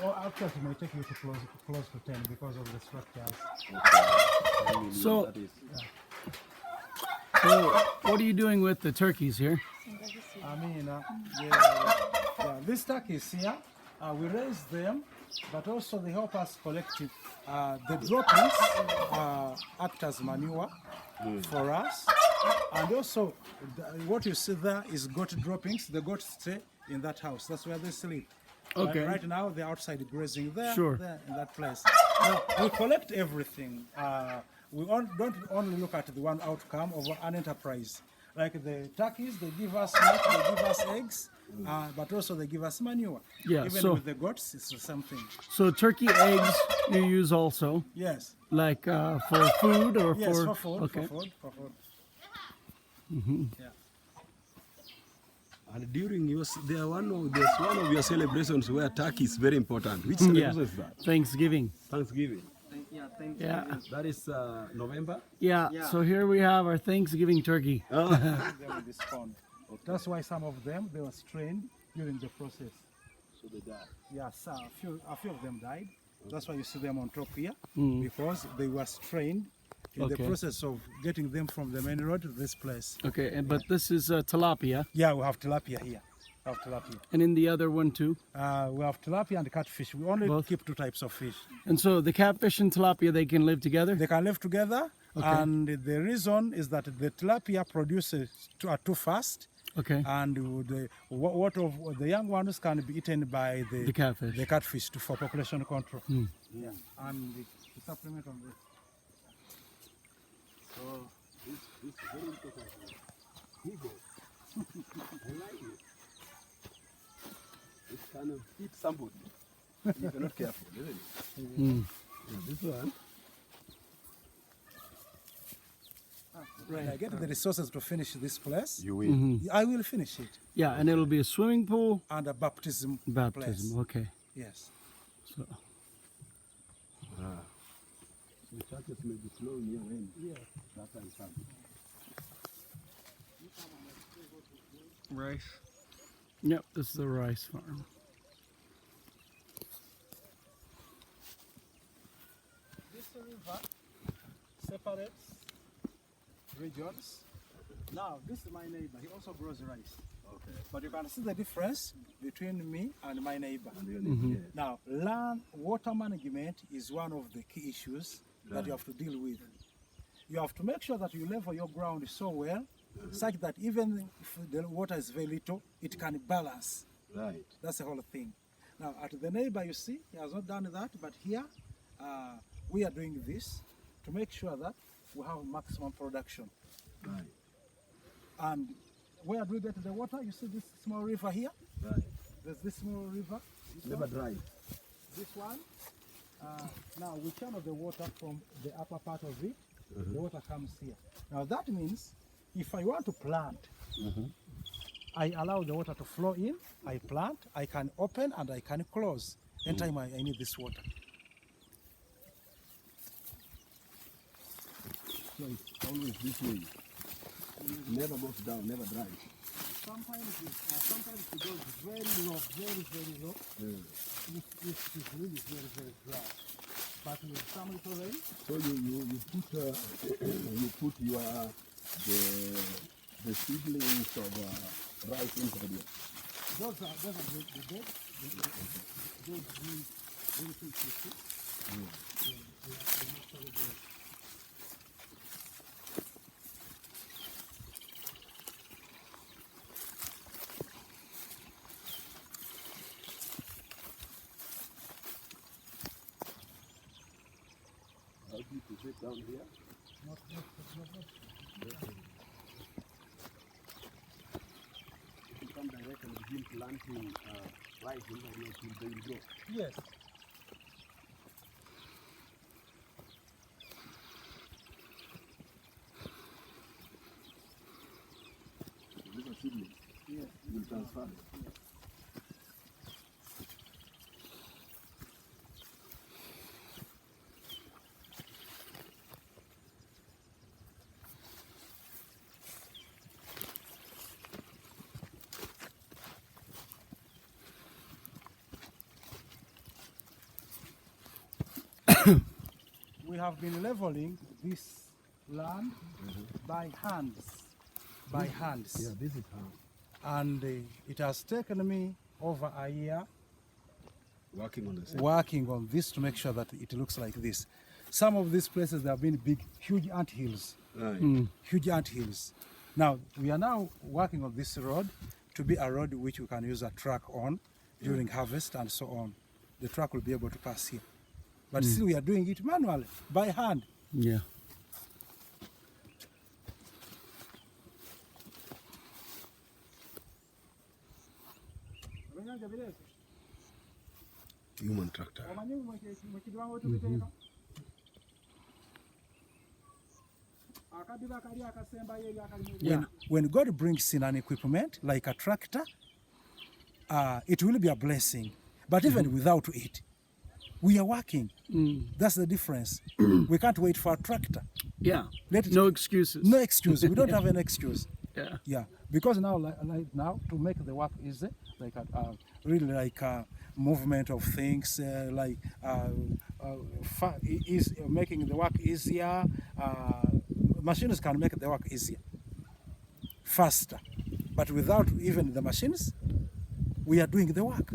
Oh, actually, it may take you to close to 10 because of the structures. So- that is, So what are you doing with the turkeys here? I mean, these turkeys here, we raise them, but also they help us collect it. The droppings act as manure for us. And also, what you see there is goat droppings. The goats stay in that house. That's where they sleep. Okay. Right now, they're outside grazing there, Sure. there in that place. Now, we collect everything. We don't only look at the one outcome of an enterprise. Like the turkeys, they give us milk, they give us eggs, but also they give us manure. Yeah, Even so- with the goats, it's the same thing. So turkey eggs you use also, Yes. like for food or Yes, for for food. Okay. For food. Yeah. and during your, there's one of your celebrations where turkey is very important. Which celebration is that? Thanksgiving. Thanksgiving. Yeah, thank Yeah. you. That is November. Yeah. Yeah. So here we have our Thanksgiving turkey. Oh. Them in this pond. That's why some of them they were strained during the process. So they die. Yes, a few of them died. That's why you see them on top here, Mm. because they were strained in the Okay. process of getting them from the main road to this place. Okay, and but this is tilapia, Yeah, we have tilapia here. We have tilapia. and in the other one too. We have tilapia and catfish. We only Both? keep two types of fish. And so the catfish and tilapia, they can live together. They can live together, Okay. and the reason is that the tilapia produces too fast, Okay. and what of the young ones can be eaten by The catfish. the catfish for population control. Hmm. Yeah, and the supplement on this. So this very important. Eagle. I like it. It kind of eat somebody if you're not careful, isn't it? Mm. Yeah, this one. When I get the resources to finish this place, You will. Mhm. I will finish it. Yeah, and it'll be a swimming pool, And a baptism. baptism. Place. Okay. Yes. So The churches may be flowing here when that time comes. Rice. yep, this is the rice farm. This river separates regions. Now, this is my neighbor. He also grows rice. Okay. But you can see the difference between me and my neighbor. And you're gonna yes. Now, land water management is one of the key issues that you have to deal with. You have to make sure that you level your ground so well, such that even if the water is very little, it can balance. Right. That's the whole thing. Now, at the neighbor, you see, he has not done that, but here we are doing this to make sure that we have maximum production. Right. And where do we get the water? You see this small river here? Right. There's this small river. This Never one, dry. this one. Now we channel the water from the upper part of it. The water comes here. Now that means if I want to plant, I allow the water to flow in, I plant, I can open and I can close anytime I need this water. So it's always this way. Never goes down, never dries. Sometimes it goes very low, very low. It's really very dry. But with some little rain, So you put your the seedlings of rice inside here. those are the beds. Those green things you see. Yeah, they are actually the How deep is it down here? not. If you come direct and begin planting rice inside here, it will grow. Yes. So these are seedlings. Yes. You will transfer them. We have been leveling this land by hands. By hands. Yeah, this is how. And it has taken me over a year Working on the same. working on this to make sure that it looks like this. Some of these places there have been big, huge ant hills. Right. Huge ant hills. Now, we are now working on this road to be a road which we can use a truck on during harvest and so on. The truck will be able to pass here. But still we are doing it manually, by hand. Yeah. Human tractor. When God brings in an equipment like a tractor, it will be a blessing. But even without it, We are working. That's the difference. We can't wait for a tractor. Yeah. Let it- No excuses. No excuse. We don't have an excuse. Yeah. Yeah, because now, like now, to make the work easy, like really like movement of things, is making the work easier. Machines can make the work easier, faster, but without even the machines, we are doing the work.